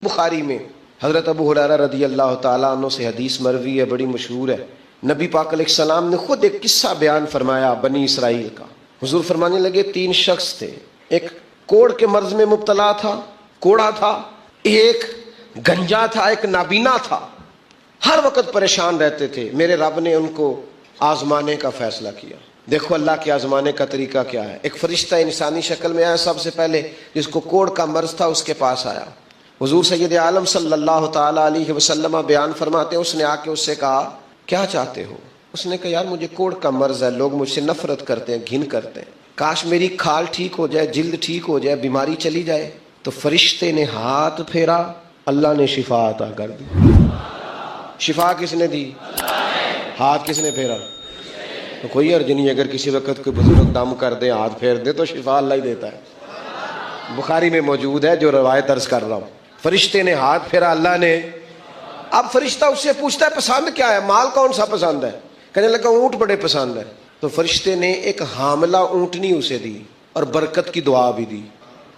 بخاری میں حضرت ابو ہریرہ رضی اللہ تعالیٰ عنہ سے حدیث مروی ہے، بڑی مشہور ہے۔ نبی پاک علیہ السلام نے خود ایک قصہ بیان فرمایا بنی اسرائیل کا۔ حضور فرمانے لگے 3 شخص تھے، ایک کوڑ کے مرض میں مبتلا تھا، کوڑا تھا، ایک گنجا تھا، ایک نابینا تھا، ہر وقت پریشان رہتے تھے۔ میرے رب نے ان کو آزمانے کا فیصلہ کیا۔ دیکھو اللہ کے آزمانے کا طریقہ کیا ہے۔ ایک فرشتہ انسانی شکل میں آیا، سب سے پہلے جس کو کوڑ کا مرض تھا اس کے پاس آیا۔ حضور سید عالم صلی اللہ تعالیٰ علیہ وسلم بیان فرماتے ہیں، اس نے آ کے اس سے کہا کیا چاہتے ہو؟ اس نے کہا یار مجھے کوڑ کا مرض ہے، لوگ مجھ سے نفرت کرتے ہیں، گھن کرتے ہیں، کاش میری کھال ٹھیک ہو جائے، جلد ٹھیک ہو جائے، بیماری چلی جائے۔ تو فرشتے نے ہاتھ پھیرا، اللہ نے شفا عطا کر دی۔ شفا کس نے دی؟ ہاتھ کس نے پھیرا؟ تو کوئی عرض نہیں، اگر کسی وقت کوئی بزرگ دم کر دے، ہاتھ پھیر دے تو شفا اللہ ہی دیتا ہے۔ بخاری میں موجود ہے جو روایت عرض کر رہا ہوں۔ فرشتے نے ہاتھ پھیرا، اللہ نے۔ اب فرشتہ اس سے پوچھتا ہے پسند کیا ہے؟ مال کون سا پسند ہے؟ کہنے لگا اونٹ بڑے پسند ہے۔ تو فرشتے نے ایک حاملہ اونٹنی اسے دی اور برکت کی دعا بھی دی۔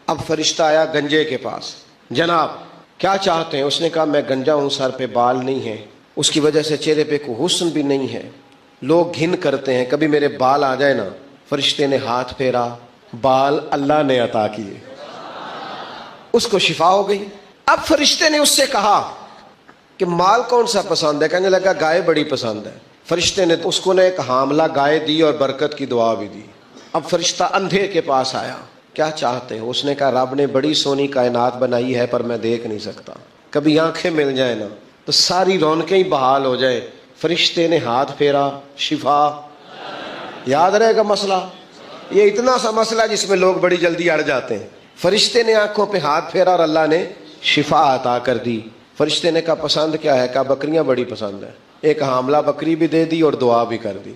اب فرشتہ آیا گنجے کے پاس، جناب کیا چاہتے ہیں؟ اس نے کہا میں گنجا ہوں، سر پہ بال نہیں ہے، اس کی وجہ سے چہرے پہ کوئی حسن بھی نہیں ہے، لوگ گھن کرتے ہیں، کبھی میرے بال آ جائے نا۔ فرشتے نے ہاتھ پھیرا، بال اللہ نے عطا کیے، اس کو شفا ہو گئی۔ اب فرشتے نے اس سے کہا کہ مال کون سا پسند ہے؟ کہنے لگا گائے بڑی پسند ہے۔ فرشتے نے اس کو ایک حاملہ گائے دی اور برکت کی دعا بھی دی۔ اب فرشتہ اندھے کے پاس آیا، کیا چاہتے ہیں؟ اس نے کہا رب نے بڑی سونی کائنات بنائی ہے پر میں دیکھ نہیں سکتا، کبھی آنکھیں مل جائیں نا تو ساری رونقیں ہی بحال ہو جائے۔ فرشتے نے ہاتھ پھیرا، شفا۔ یاد رہے گا مسئلہ، یہ اتنا سا مسئلہ جس میں لوگ بڑی جلدی اڑ جاتے ہیں۔ فرشتے نے آنکھوں پہ ہاتھ پھیرا اور اللہ نے شفا عطا کر دی۔ فرشتے نے کہا پسند کیا ہے؟ کہا بکریاں بڑی پسند ہے۔ ایک حاملہ بکری بھی دے دی اور دعا بھی کر دی۔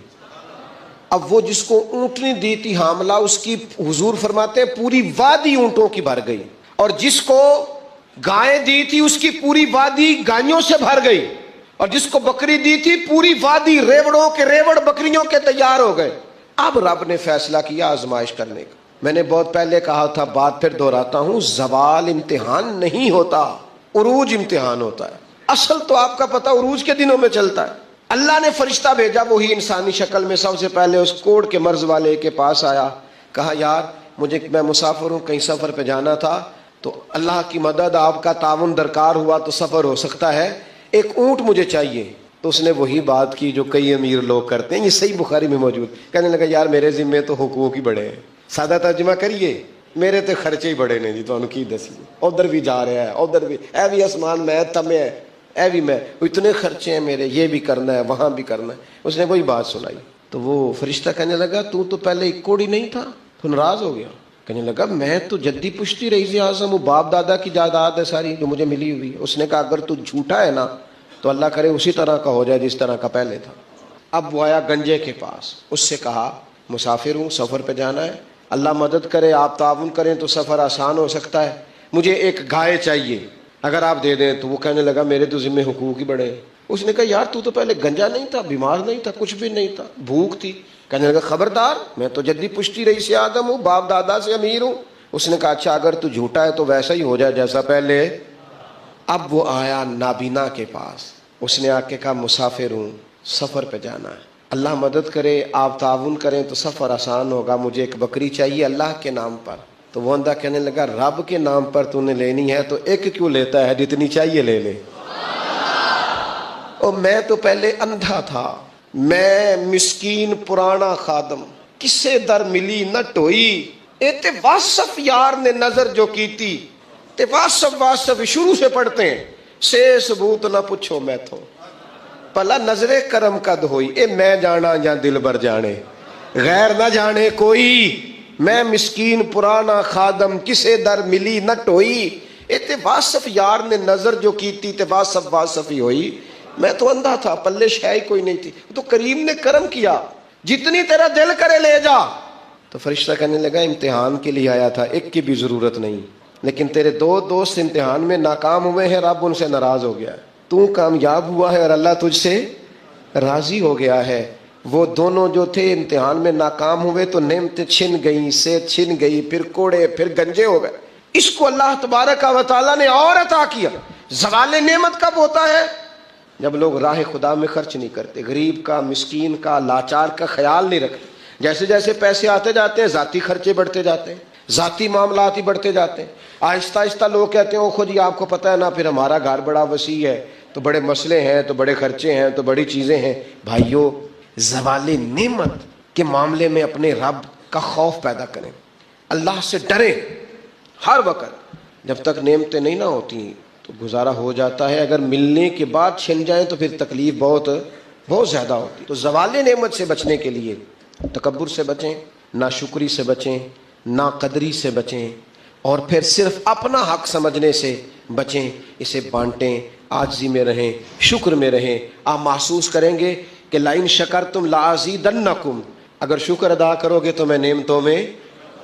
اب وہ جس کو اونٹنی دی تھی حاملہ، اس کی حضور فرماتے ہیں پوری وادی اونٹوں کی بھر گئی، اور جس کو گائے دی تھی اس کی پوری وادی گائیوں سے بھر گئی، اور جس کو بکری دی تھی پوری وادی ریوڑوں کے ریوڑ بکریوں کے تیار ہو گئے۔ اب رب نے فیصلہ کیا آزمائش کرنے کا۔ میں نے بہت پہلے کہا تھا، بات پھر دہراتا ہوں، زوال امتحان نہیں ہوتا، عروج امتحان ہوتا ہے۔ اصل تو آپ کا پتہ عروج کے دنوں میں چلتا ہے۔ اللہ نے فرشتہ بھیجا، وہی انسانی شکل میں، سب سے پہلے اس کوڑ کے مرض والے کے پاس آیا، کہا یار میں مسافر ہوں، کہیں سفر پہ جانا تھا، تو اللہ کی مدد، آپ کا تعاون درکار ہوا تو سفر ہو سکتا ہے، ایک اونٹ مجھے چاہیے۔ تو اس نے وہی بات کی جو کئی امیر لوگ کرتے ہیں، یہ صحیح بخاری میں موجود۔ کہنے لگا یار میرے ذمے تو حقوق ہی بڑے ہیں، سادہ ترجمہ کریے، میرے تو خرچے ہی بڑے نے جی، تمہیں کی دسی، ادھر بھی جا رہا ہے، ادھر بھی، اے بھی آسمان میں تمہیں ہے، اے بھی میں، اتنے خرچے ہیں میرے، یہ بھی کرنا ہے، وہاں بھی کرنا ہے۔ اس نے وہی بات سنائی تو وہ فرشتہ کہنے لگا تو پہلے ایک کوڑی نہیں تھا، تو ناراض ہو گیا۔ کہنے لگا میں تو جدی پشتی رئیس اعظم ہوں، باپ دادا کی جائیداد ہے ساری جو مجھے ملی ہوئی۔ اس نے کہا اگر تو جھوٹا ہے نا تو اللہ کرے اسی طرح کا ہو جائے جس طرح کا پہلے تھا۔ اب وہ آیا گنجے کے پاس، اس سے کہا مسافر ہوں، سفر پہ جانا ہے، اللہ مدد کرے، آپ تعاون کریں تو سفر آسان ہو سکتا ہے، مجھے ایک گائے چاہیے، اگر آپ دے دیں تو۔ وہ کہنے لگا میرے تو ذمہ حقوق ہی بڑے ہیں۔ اس نے کہا یار تو پہلے گنجا نہیں تھا، بیمار نہیں تھا، کچھ بھی نہیں تھا، بھوک تھی۔ کہنے لگا خبردار، میں تو جدی پشتی رئیس اعظم ہوں، باپ دادا سے امیر ہوں۔ اس نے کہا اچھا اگر تو جھوٹا ہے تو ویسا ہی ہو جائے جیسا پہلے۔ اب وہ آیا نابینا کے پاس، اس نے آ کے کہا مسافر ہوں، سفر پہ جانا ہے، اللہ مدد کرے، آپ تعاون کریں تو سفر آسان ہوگا، مجھے ایک بکری چاہیے اللہ کے نام پر۔ تو وہ اندھا کہنے لگا رب کے نام پر تو نے لینی ہے تو ایک کیوں لیتا ہے، جتنی چاہیے لے لے۔ اور میں تو پہلے اندھا تھا، میں مسکین پرانا خادم، کسے در ملی نہ ٹوئی، ایتے واسف یار نے نظر جو کیتی، تے واسف شروع سے پڑھتے ہیں، سے ثبوت نہ پوچھو میں تو پلا نظر کرم کد ہوئی، اے میں جانا یا دل بر جانے، غیر نہ جانے کوئی، میں مسکین پرانا خادم، کسے در ملی نہ ٹوئی، اے تے واسف یار نے نظر جو کیتی، تے واسف ہی ہوئی۔ میں تو اندھا تھا، پلے شے ہی کوئی نہیں تھی، تو کریم نے کرم کیا، جتنی تیرا دل کرے لے جا۔ تو فرشتہ کہنے لگا امتحان کے لیے آیا تھا، ایک کی بھی ضرورت نہیں، لیکن تیرے 2 دوست امتحان میں ناکام ہوئے ہیں، رب ان سے ناراض ہو گیا ہے، تو کامیاب ہوا ہے اور اللہ تجھ سے راضی ہو گیا ہے۔ وہ دونوں جو تھے امتحان میں ناکام ہوئے تو نعمتیں چھن گئیں، صحت چھن گئی، پھر کوڑے، پھر گنجے ہو گئے۔ اس کو اللہ تبارک و تعالیٰ نے اور عطا کیا۔ زوال نعمت کب ہوتا ہے؟ جب لوگ راہ خدا میں خرچ نہیں کرتے، غریب کا، مسکین کا، لاچار کا خیال نہیں رکھتے۔ جیسے جیسے پیسے آتے جاتے ہیں ذاتی خرچے بڑھتے جاتے ہیں، ذاتی معاملات ہی بڑھتے جاتے ہیں۔ آہستہ آہستہ لوگ کہتے ہیں او خود جی آپ کو پتہ ہے نا، پھر ہمارا گھر بڑا وسیع ہے تو بڑے مسئلے ہیں، تو بڑے خرچے ہیں، تو بڑی چیزیں ہیں۔ بھائیو، زوال نعمت کے معاملے میں اپنے رب کا خوف پیدا کریں، اللہ سے ڈریں ہر وقت۔ جب تک نعمتیں نہیں نہ ہوتی تو گزارا ہو جاتا ہے، اگر ملنے کے بعد چھن جائیں تو پھر تکلیف بہت زیادہ ہوتی۔ تو زوال نعمت سے بچنے کے لیے تکبر سے بچیں، ناشکری سے بچیں، ناقدری سے بچیں، اور پھر صرف اپنا حق سمجھنے سے بچیں۔ اسے بانٹیں، عاجزی میں رہیں، شکر میں رہیں۔ آپ محسوس کریں گے کہ لئن شکرتم لازیدنکم، اگر شکر ادا کرو گے تو میں نعمتوں میں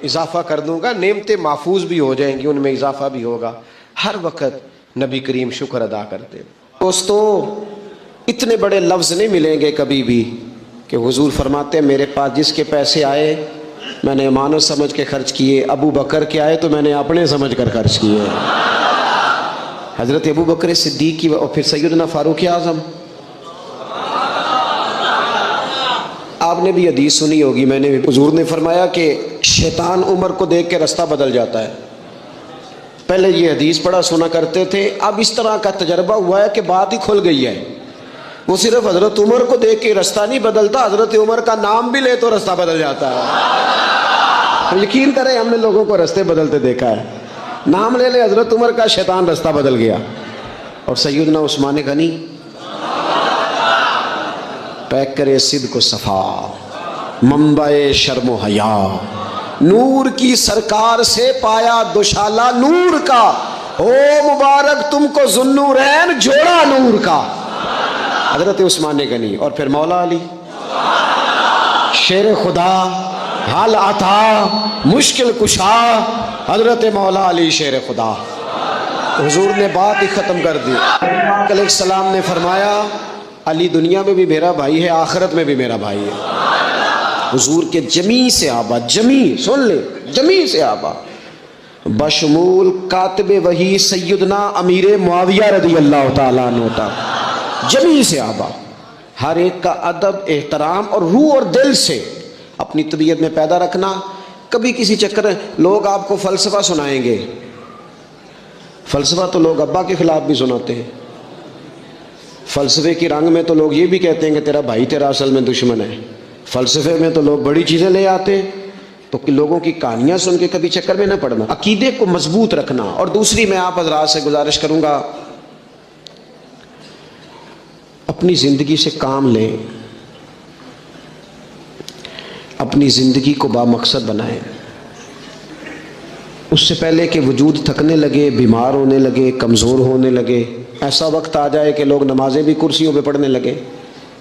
اضافہ کر دوں گا۔ نعمتیں محفوظ بھی ہو جائیں گی، ان میں اضافہ بھی ہوگا۔ ہر وقت نبی کریم شکر ادا کرتے۔ دوستو، اتنے بڑے لفظ نہیں ملیں گے کبھی بھی کہ حضور فرماتے ہیں میرے پاس جس کے پیسے آئے میں نے امانت سمجھ کے خرچ کیے، ابو بکر کے آئے تو میں نے اپنے سمجھ کر خرچ کیے۔ حضرت ابو بکر صدیق کی اور پھر سیدنا فاروق اعظم، آپ نے بھی حدیث سنی ہوگی، میں نے بھی، حضور نے فرمایا کہ شیطان عمر کو دیکھ کے رستہ بدل جاتا ہے۔ پہلے یہ حدیث پڑھا سنا کرتے تھے، اب اس طرح کا تجربہ ہوا ہے کہ بات ہی کھل گئی ہے۔ وہ صرف حضرت عمر کو دیکھ کے رستہ نہیں بدلتا، حضرت عمر کا نام بھی لے تو رستہ بدل جاتا ہے۔ یقین کریں ہم نے لوگوں کو رستے بدلتے دیکھا ہے، نام لے لے حضرت عمر کا، شیطان رستہ بدل گیا۔ اور سیدنا عثمان غنی، پیک کرے صدق و صفا، منبع شرم و حیا، نور کی سرکار سے پایا دوشالہ نور کا، او مبارک تم کو ذوالنورین جوڑا نور کا۔ حضرت عثمان غنی، اور پھر مولا علی، شیر خدا، حال عطا، مشکل کشا، حضرت مولا علی شیر خدا۔ حضور نے بات ہی ختم کر دی۔ علیہ السلام نے فرمایا علی دنیا میں بھی میرا بھائی ہے، آخرت میں بھی میرا بھائی ہے۔ حضور کے جمیع صحابہ، جمیع، سن لے، جمیع صحابہ بشمول کاتب وحی سیدنا امیر معاویہ رضی اللہ تعالیٰ عنہ تک، جمیع صحابہ، ہر ایک کا ادب، احترام اور روح اور دل سے اپنی طبیعت میں پیدا رکھنا۔ کبھی کسی چکر لوگ آپ کو فلسفہ سنائیں گے، فلسفہ تو لوگ ابا کے خلاف بھی سناتے ہیں، فلسفے کی رنگ میں تو لوگ یہ بھی کہتے ہیں کہ تیرا بھائی تیرا اصل میں دشمن ہے، فلسفے میں تو لوگ بڑی چیزیں لے آتے ہیں۔ تو لوگوں کی کہانیاں سن کے کبھی چکر میں نہ پڑنا، عقیدے کو مضبوط رکھنا۔ اور دوسری میں آپ حضرات سے گزارش کروں گا، اپنی زندگی سے کام لیں، اپنی زندگی کو بامقصد بنائیں۔ اس سے پہلے کہ وجود تھکنے لگے، بیمار ہونے لگے، کمزور ہونے لگے، ایسا وقت آ جائے کہ لوگ نمازیں بھی کرسیوں پہ پڑھنے لگے،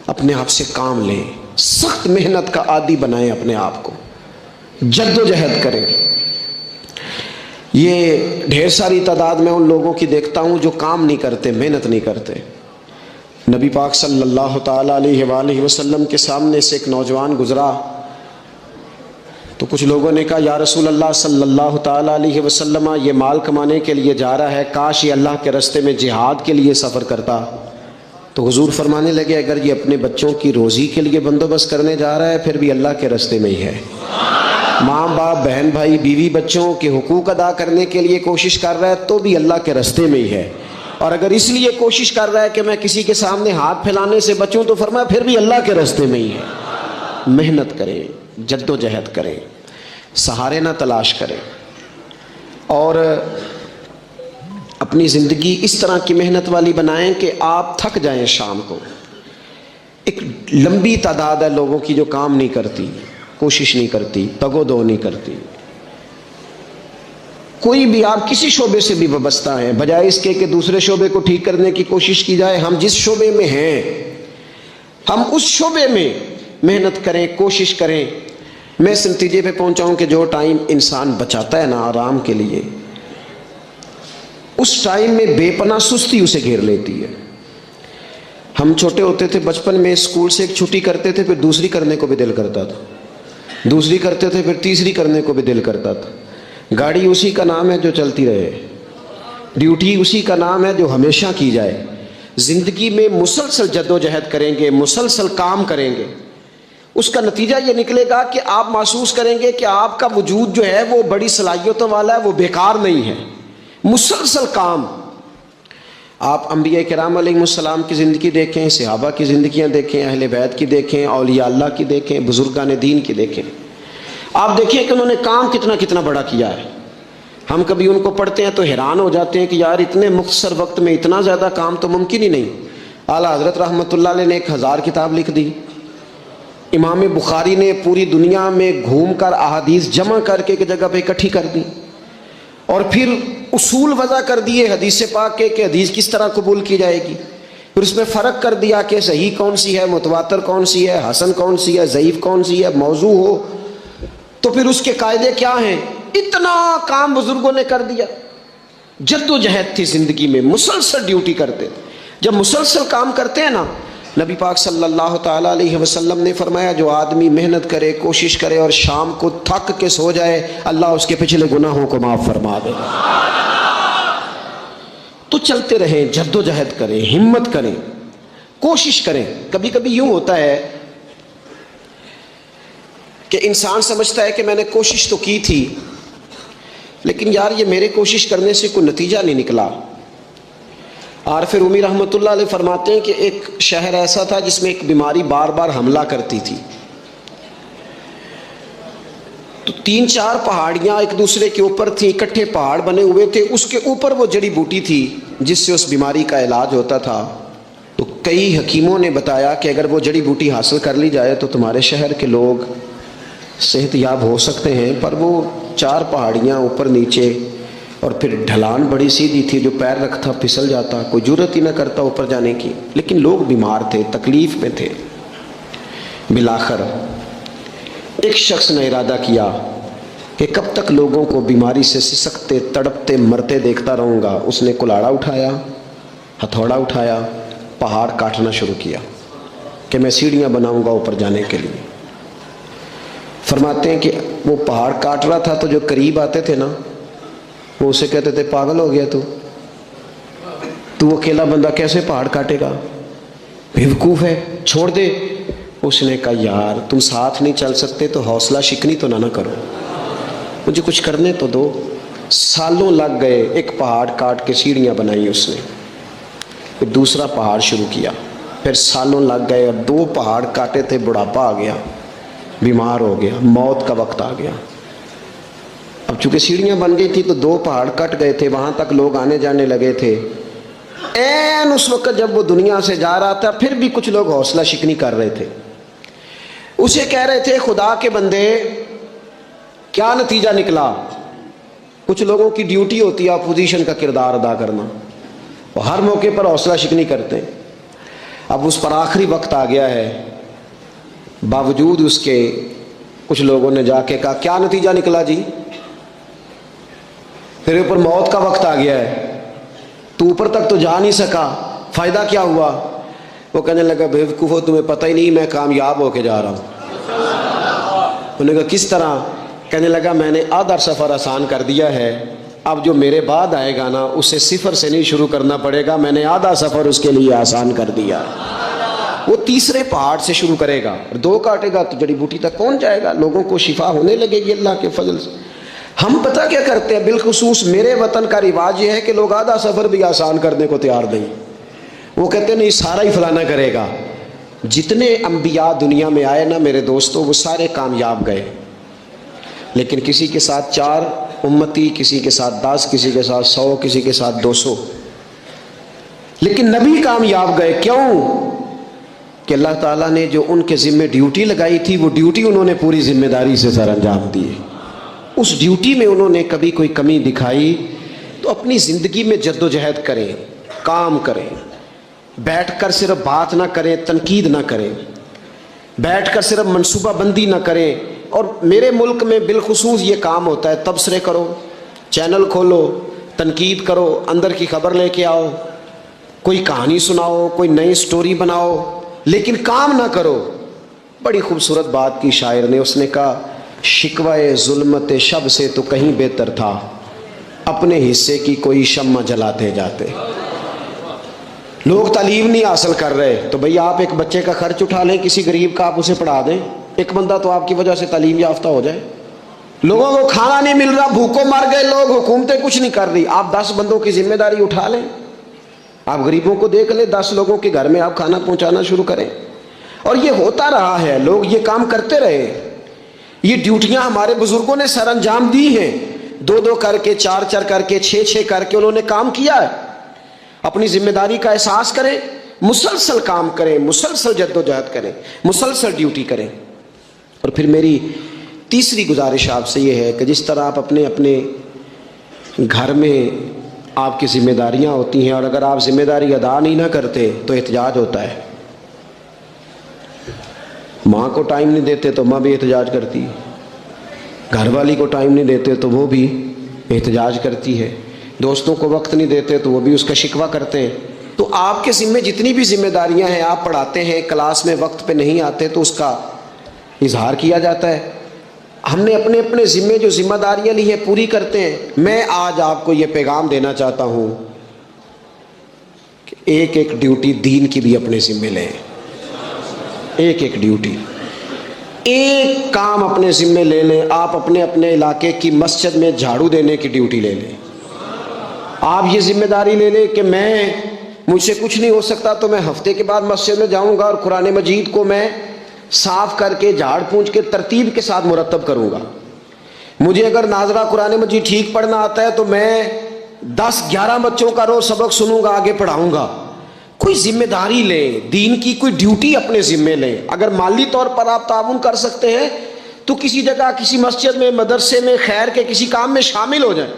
اپنے آپ سے کام لیں، سخت محنت کا عادی بنائیں اپنے آپ کو، جد و جہد کریں۔ یہ ڈھیر ساری تعداد میں ان لوگوں کی دیکھتا ہوں جو کام نہیں کرتے، محنت نہیں کرتے۔ نبی پاک صلی اللہ تعالیٰ علیہ وآلہ وسلم کے سامنے سے ایک نوجوان گزرا تو کچھ لوگوں نے کہا یا رسول اللہ صلی اللہ تعالیٰ علیہ وسلم، یہ مال کمانے کے لیے جا رہا ہے، کاش یہ اللہ کے راستے میں جہاد کے لیے سفر کرتا۔ تو حضور فرمانے لگے اگر یہ اپنے بچوں کی روزی کے لیے بندوبست کرنے جا رہا ہے پھر بھی اللہ کے راستے میں ہی ہے۔ ماں باپ، بہن بھائی، بیوی بچوں کے حقوق ادا کرنے کے لیے کوشش کر رہا ہے تو بھی اللہ کے راستے میں ہی ہے، اور اگر اس لیے کوشش کر رہا ہے کہ میں کسی کے سامنے ہاتھ پھیلانے سے بچوں تو فرمایا پھر بھی اللہ کے راستے میں ہی ہے۔ محنت کریں، جد و جہد کریں، سہارے نہ تلاش کریں، اور اپنی زندگی اس طرح کی محنت والی بنائیں کہ آپ تھک جائیں شام کو۔ ایک لمبی تعداد ہے لوگوں کی جو کام نہیں کرتی، کوشش نہیں کرتی، تگ و دو نہیں کرتی۔ کوئی بھی آپ کسی شعبے سے بھی وابستہ ہیں، بجائے اس کے کہ دوسرے شعبے کو ٹھیک کرنے کی کوشش کی جائے، ہم جس شعبے میں ہیں ہم اس شعبے میں محنت کریں، کوشش کریں۔ میں اس نتیجے پہ پہنچا ہوں کہ جو ٹائم انسان بچاتا ہے نا آرام کے لیے، اس ٹائم میں بے پناہ سستی اسے گھیر لیتی ہے۔ ہم چھوٹے ہوتے تھے بچپن میں، اسکول سے ایک چھٹی کرتے تھے پھر دوسری کرنے کو بھی دل کرتا تھا، دوسری کرتے تھے پھر تیسری کرنے کو بھی دل کرتا تھا، گاڑی اسی کا نام ہے جو چلتی رہے، ڈیوٹی اسی کا نام ہے جو ہمیشہ کی جائے۔ زندگی میں مسلسل جد و جہد کریں گے، مسلسل کام کریں گے، اس کا نتیجہ یہ نکلے گا کہ آپ محسوس کریں گے کہ آپ کا وجود جو ہے وہ بڑی صلاحیتوں والا ہے، وہ بیکار نہیں ہے۔ مسلسل کام۔ آپ انبیاء کرام علیہ السلام کی زندگی دیکھیں، صحابہ کی زندگیاں دیکھیں، اہل بیت کی دیکھیں، اولیاء اللہ کی دیکھیں، بزرگان دین کی دیکھیں، آپ دیکھیں کہ انہوں نے کام کتنا کتنا بڑا کیا ہے۔ ہم کبھی ان کو پڑھتے ہیں تو حیران ہو جاتے ہیں کہ یار اتنے مختصر وقت میں اتنا زیادہ کام تو ممکن ہی نہیں۔ اعلیٰ حضرت رحمۃ اللہ علیہ نے 1000 کتاب لکھ دی، امام بخاری نے پوری دنیا میں گھوم کر احادیث جمع کر کے ایک جگہ پہ اکٹھی کر دی، اور پھر اصول وضع کر دیے حدیث پاک کے کہ حدیث کس طرح قبول کی جائے گی، پھر اس میں فرق کر دیا کہ صحیح کون سی ہے، متواتر کون سی ہے، حسن کون سی ہے، ضعیف کون سی ہے، موضوع ہو تو پھر اس کے قاعدے کیا ہیں۔ اتنا کام بزرگوں نے کر دیا۔ جد و جہد تھی زندگی میں، مسلسل ڈیوٹی کرتے تھے۔ جب مسلسل کام کرتے ہیں نا، نبی پاک صلی اللہ تعالیٰ علیہ وسلم نے فرمایا جو آدمی محنت کرے، کوشش کرے اور شام کو تھک کے سو جائے، اللہ اس کے پچھلے گناہوں کو معاف فرما دے گا۔ تو چلتے رہیں، جد و جہد کریں، ہمت کریں، کوشش کریں۔ کبھی کبھی یوں ہوتا ہے کہ انسان سمجھتا ہے کہ میں نے کوشش تو کی تھی، لیکن یار یہ میرے کوشش کرنے سے کوئی نتیجہ نہیں نکلا۔ عارف رومی رحمۃ اللہ علیہ فرماتے ہیں کہ ایک شہر ایسا تھا جس میں ایک بیماری بار بار حملہ کرتی تھی، تو 3-4 پہاڑیاں ایک دوسرے کے اوپر تھیں، اکٹھے پہاڑ بنے ہوئے تھے، اس کے اوپر وہ جڑی بوٹی تھی جس سے اس بیماری کا علاج ہوتا تھا۔ تو کئی حکیموں نے بتایا کہ اگر وہ جڑی بوٹی حاصل کر لی جائے تو تمہارے شہر کے لوگ صحت یاب ہو سکتے ہیں، پر وہ 4 پہاڑیاں اوپر نیچے، اور پھر ڈھلان بڑی سیدھی تھی، جو پیر رکھتا پھسل جاتا، کوئی جرت ہی نہ کرتا اوپر جانے کی، لیکن لوگ بیمار تھے، تکلیف میں تھے۔ بالآخر ایک شخص نے ارادہ کیا کہ کب تک لوگوں کو بیماری سے سسکتے، تڑپتے، مرتے دیکھتا رہوں گا۔ اس نے کلاڑا اٹھایا، ہتھوڑا اٹھایا، پہاڑ کاٹنا شروع کیا کہ میں سیڑھیاں بناؤں گا اوپر جانے کے لیے۔ فرماتے ہیں کہ وہ پہاڑ کاٹ رہا تھا تو جو قریب آتے تھے نا، وہ اسے کہتے تھے پاگل ہو گیا تو اکیلا بندہ کیسے پہاڑ کاٹے گا، بیوقوف ہے، چھوڑ دے۔ اس نے کہا یار تم ساتھ نہیں چل سکتے تو حوصلہ شکنی تو نہ کرو، مجھے کچھ کرنے تو دو۔ سالوں لگ گئے، ایک پہاڑ کاٹ کے سیڑھیاں بنائی اس نے، پھر دوسرا پہاڑ شروع کیا، پھر سالوں لگ گئے، اور 2 پہاڑ کاٹے تھے، بڑھاپا آ گیا، بیمار ہو گیا، موت کا وقت آ گیا۔ اب چونکہ سیڑھیاں بن گئی تھی تو 2 پہاڑ کٹ گئے تھے، وہاں تک لوگ آنے جانے لگے تھے۔ این اس وقت جب وہ دنیا سے جا رہا تھا، پھر بھی کچھ لوگ حوصلہ شکنی کر رہے تھے، اسے کہہ رہے تھے خدا کے بندے کیا نتیجہ نکلا۔ کچھ لوگوں کی ڈیوٹی ہوتی ہے اپوزیشن کا کردار ادا کرنا، وہ ہر موقع پر حوصلہ شکنی کرتے ہیں۔ اب اس پر آخری وقت آ گیا ہے، باوجود اس کے کچھ لوگوں نے جا کے کہا کیا نتیجہ نکلا جی، پھر اوپر موت کا وقت آ گیا ہے، تو اوپر تک تو جا نہیں سکا، فائدہ کیا ہوا؟ وہ کہنے لگا بیوقوفو تمہیں پتہ ہی نہیں میں کامیاب ہو کے جا رہا ہوں۔ انہوں نے کہا کس طرح؟ کہنے لگا میں نے آدھا سفر آسان کر دیا ہے، اب جو میرے بعد آئے گا نا اسے 0 سے نہیں شروع کرنا پڑے گا، میں نے آدھا سفر اس کے لیے آسان کر دیا۔ وہ تیسرے پہاڑ سے شروع کرے گا، اور 2 کاٹے گا تو جڑی بوٹی تک پہنچ جائے گا، لوگوں کو شفا ہونے لگے گی اللہ کے فضل سے۔ ہم پتہ کیا کرتے ہیں، بالخصوص میرے وطن کا رواج یہ ہے کہ لوگ آدھا سفر بھی آسان کرنے کو تیار نہیں، وہ کہتے ہیں نہیں سارا ہی فلانا کرے گا۔ جتنے انبیاء دنیا میں آئے نا میرے دوستوں، وہ سارے کامیاب گئے، لیکن کسی کے ساتھ 4 امتی، کسی کے ساتھ 10، کسی کے ساتھ 100، کسی کے ساتھ 200، لیکن نبی کامیاب گئے۔ کیوں؟ کہ اللہ تعالیٰ نے جو ان کے ذمہ ڈیوٹی لگائی تھی، وہ ڈیوٹی انہوں نے پوری ذمہ داری سے سر انجام دی۔ اس ڈیوٹی میں انہوں نے کبھی کوئی کمی دکھائی تو اپنی زندگی میں جد و جہد کریں، کام کریں، بیٹھ کر صرف بات نہ کریں، تنقید نہ کریں، بیٹھ کر صرف منصوبہ بندی نہ کریں۔ اور میرے ملک میں بالخصوص یہ کام ہوتا ہے، تبصرے کرو، چینل کھولو، تنقید کرو، اندر کی خبر لے کے آؤ، کوئی کہانی سناؤ، کوئی نئی سٹوری بناؤ، لیکن کام نہ کرو۔ بڑی خوبصورت بات کی شاعر نے، اس نے کہا شکوہ ظلمت شب سے تو کہیں بہتر تھا، اپنے حصے کی کوئی شمع جلاتے جاتے۔ لوگ تعلیم نہیں حاصل کر رہے تو بھئی آپ ایک بچے کا خرچ اٹھا لیں، کسی غریب کا آپ اسے پڑھا دیں، ایک بندہ تو آپ کی وجہ سے تعلیم یافتہ ہو جائے۔ لوگوں کو کھانا نہیں مل رہا، بھوکوں مر گئے لوگ، حکومتیں کچھ نہیں کر رہی، آپ 10 بندوں کی ذمہ داری اٹھا لیں، آپ غریبوں کو دیکھ لیں، 10 لوگوں کے گھر میں آپ کھانا پہنچانا شروع کریں۔ اور یہ ہوتا رہا ہے، لوگ یہ کام کرتے رہے، یہ ڈیوٹیاں ہمارے بزرگوں نے سر انجام دی ہیں، 2 کر کے، 4 کر کے، 6 کر کے انہوں نے کام کیا ہے۔ اپنی ذمہ داری کا احساس کریں، مسلسل کام کریں، مسلسل جد و جہد کریں، مسلسل ڈیوٹی کریں۔ اور پھر میری تیسری گزارش آپ سے یہ ہے کہ جس طرح آپ اپنے گھر میں آپ کی ذمہ داریاں ہوتی ہیں، اور اگر آپ ذمہ داری ادا نہیں نہ کرتے تو احتجاج ہوتا ہے۔ ماں کو ٹائم نہیں دیتے تو ماں بھی احتجاج کرتی ہے، گھر والی کو ٹائم نہیں دیتے تو وہ بھی احتجاج کرتی ہے، دوستوں کو وقت نہیں دیتے تو وہ بھی اس کا شکوہ کرتے ہیں۔ تو آپ کے ذمہ جتنی بھی ذمہ داریاں ہیں، آپ پڑھاتے ہیں، کلاس میں وقت پہ نہیں آتے تو اس کا اظہار کیا جاتا ہے۔ ہم نے اپنے ذمے جو ذمہ داریاں لی ہیں پوری کرتے ہیں۔ میں آج آپ کو یہ پیغام دینا چاہتا ہوں کہ ایک ڈیوٹی دین کی بھی اپنے ذمے لیں، ایک ڈیوٹی، ایک کام اپنے ذمے لے لیں۔ آپ اپنے علاقے کی مسجد میں جھاڑو دینے کی ڈیوٹی لے لیں۔ آپ یہ ذمہ داری لے لیں کہ مجھ سے کچھ نہیں ہو سکتا تو میں ہفتے کے بعد مسجد میں جاؤں گا اور قرآن مجید کو میں صاف کر کے، جھاڑ پونچھ کے، ترتیب کے ساتھ مرتب کروں گا۔ مجھے اگر ناظرہ قرآن مجید ٹھیک پڑھنا آتا ہے تو میں 10-11 بچوں کا روز سبق سنوں گا، آگے پڑھاؤں گا۔ کوئی ذمہ داری لیں، دین کی کوئی ڈیوٹی اپنے ذمے لیں۔ اگر مالی طور پر آپ تعاون کر سکتے ہیں تو کسی جگہ، کسی مسجد میں، مدرسے میں، خیر کے کسی کام میں شامل ہو جائیں۔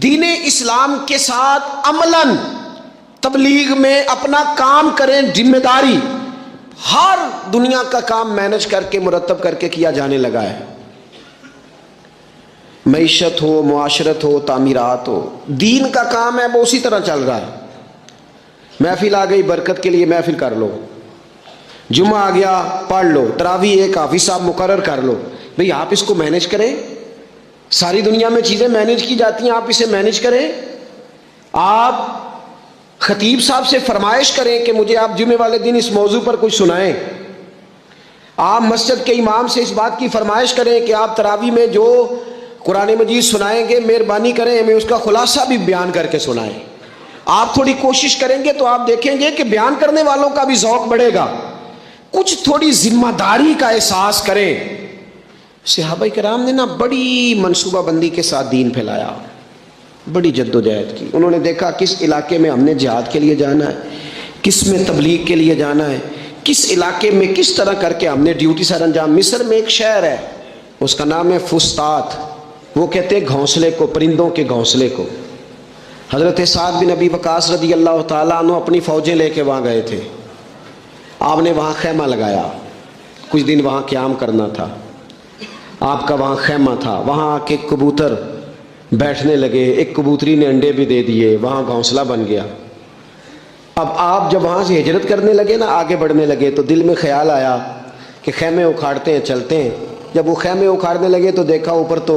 دین اسلام کے ساتھ عملاً تبلیغ میں اپنا کام کریں، ذمہ داری ہر دنیا کا کام مینج کر کے، مرتب کر کے کیا جانے لگا ہے۔ معیشت ہو، معاشرت ہو، تعمیرات ہو، دین کا کام ہے وہ اسی طرح چل رہا ہے۔ محفل آ گئی، برکت کے لیے محفل کر لو، جمعہ آ گیا پڑھ لو، تراویح ایک حافظ صاحب مقرر کر لو۔ بھئی آپ اس کو مینج کریں، ساری دنیا میں چیزیں مینج کی جاتی ہیں، آپ اسے مینج کریں۔ آپ خطیب صاحب سے فرمائش کریں کہ مجھے آپ جمعے والے دن اس موضوع پر کچھ سنائیں۔ آپ مسجد کے امام سے اس بات کی فرمائش کریں کہ آپ تراویح میں جو قرآن مجید سنائیں گے مہربانی کریں ہمیں اس کا خلاصہ بھی بیان کر کے سنائیں۔ آپ تھوڑی کوشش کریں گے تو آپ دیکھیں گے کہ بیان کرنے والوں کا بھی ذوق بڑھے گا۔ کچھ تھوڑی ذمہ داری کا احساس کریں۔ صحابہ کرام نے بڑی منصوبہ بندی کے ساتھ دین پھیلایا، بڑی جد و جہد کی۔ انہوں نے دیکھا کس علاقے میں ہم نے جہاد کے لیے جانا ہے، کس میں تبلیغ کے لیے جانا ہے، کس علاقے میں کس طرح کر کے ہم نے ڈیوٹی سر انجام۔ مصر میں ایک شہر ہے، اس کا نام ہے فسطاط، وہ کہتے ہیں گھونسلے کو، پرندوں کے گھونسلے کو۔ حضرت سعد بن ابی وقاص رضی اللہ تعالیٰ عنہ اپنی فوجیں لے کے وہاں گئے تھے۔ آپ نے وہاں خیمہ لگایا، کچھ دن وہاں قیام کرنا تھا، آپ کا وہاں خیمہ تھا۔ وہاں آ کے کبوتر بیٹھنے لگے، ایک کبوتری نے انڈے بھی دے دیے، وہاں گھونسلہ بن گیا۔ اب آپ جب وہاں سے ہجرت کرنے لگے آگے بڑھنے لگے تو دل میں خیال آیا کہ خیمے اکھاڑتے ہیں، چلتے ہیں۔ جب وہ خیمے اکھاڑنے لگے تو دیکھا اوپر تو